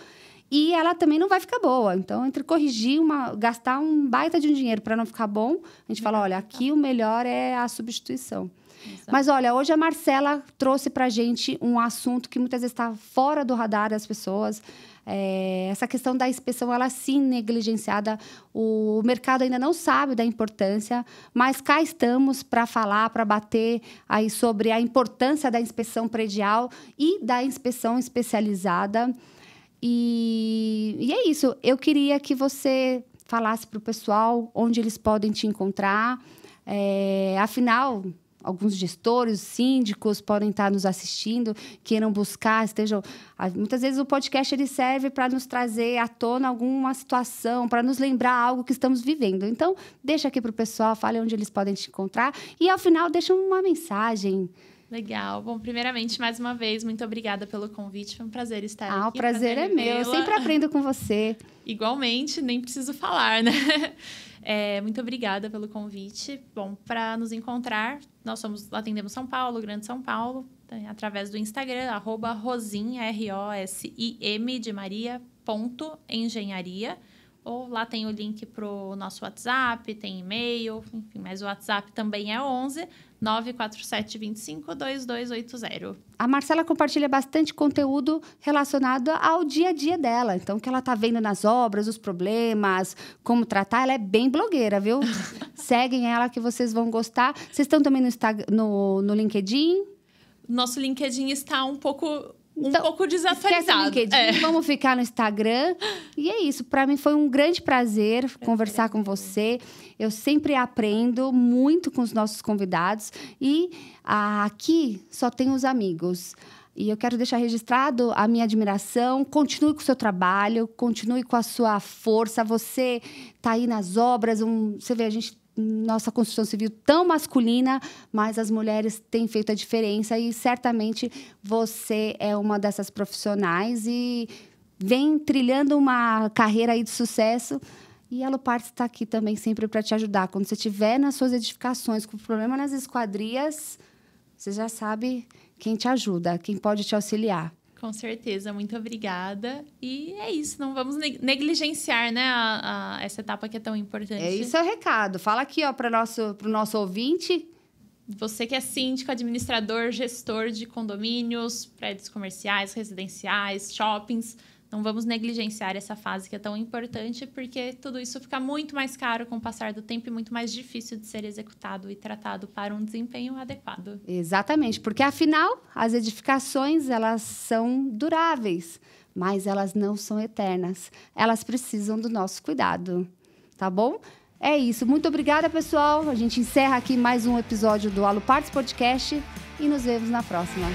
S1: E ela também não vai ficar boa. Então, entre corrigir, gastar um baita de um dinheiro para não ficar bom, a gente fala, olha, aqui o melhor é a substituição. Exato. Mas, olha, hoje a Marcela trouxe para a gente um assunto que muitas vezes está fora do radar das pessoas. Essa questão da inspeção, ela sim negligenciada. O mercado ainda não sabe da importância, mas cá estamos para falar, para bater aí sobre a importância da inspeção predial e da inspeção especializada. E é isso. Eu queria que você falasse para o pessoal onde eles podem te encontrar. Afinal, alguns gestores, síndicos podem estar nos assistindo, queiram buscar, estejam... Muitas vezes o podcast ele serve para nos trazer à tona alguma situação, para nos lembrar algo que estamos vivendo. Então, deixa aqui para o pessoal, fale onde eles podem te encontrar. E, ao final, deixa uma mensagem.
S2: Legal. Bom, primeiramente, mais uma vez, muito obrigada pelo convite. Foi um prazer estar aqui.
S1: O prazer é meu. Eu sempre aprendo com você.
S2: Igualmente, nem preciso falar, né? Muito obrigada pelo convite. Bom, para nos encontrar, nós atendemos São Paulo, Grande São Paulo, através do Instagram, @rosim, ROSIM de Maria, .engenharia. Ou lá tem o link para o nosso WhatsApp, tem e-mail, enfim, mas o WhatsApp também é 11 947 25 2280.
S1: A Marcela compartilha bastante conteúdo relacionado ao dia a dia dela. Então, o que ela está vendo nas obras, os problemas, como tratar, ela é bem blogueira, viu? Seguem ela que vocês vão gostar. Vocês estão também no LinkedIn?
S2: Nosso LinkedIn está um pouco
S1: pouco
S2: desatualizado.
S1: LinkedIn, vamos ficar no Instagram. E é isso, para mim foi um grande prazer conversar com você. Eu sempre aprendo muito com os nossos convidados. E aqui só tem os amigos. E eu quero deixar registrado a minha admiração. Continue com o seu trabalho, continue com a sua força. Você está aí nas obras, você vê, nossa construção civil tão masculina, mas as mulheres têm feito a diferença e certamente você é uma dessas profissionais e vem trilhando uma carreira aí de sucesso. E a Aluparts está aqui também sempre para te ajudar. Quando você estiver nas suas edificações com problema nas esquadrias, você já sabe quem te ajuda, quem pode te auxiliar.
S2: Com certeza, muito obrigada. E é isso, não vamos negligenciar, né, essa etapa que é tão importante.
S1: Esse é o recado. Fala aqui, para o nosso ouvinte.
S2: Você que é síndico, administrador, gestor de condomínios, prédios comerciais, residenciais, shoppings, não vamos negligenciar essa fase que é tão importante, porque tudo isso fica muito mais caro com o passar do tempo e muito mais difícil de ser executado e tratado para um desempenho adequado.
S1: Exatamente, porque afinal, as edificações, elas são duráveis, mas elas não são eternas. Elas precisam do nosso cuidado, tá bom? É isso. Muito obrigada, pessoal. A gente encerra aqui mais um episódio do Aluparts Podcast e nos vemos na próxima.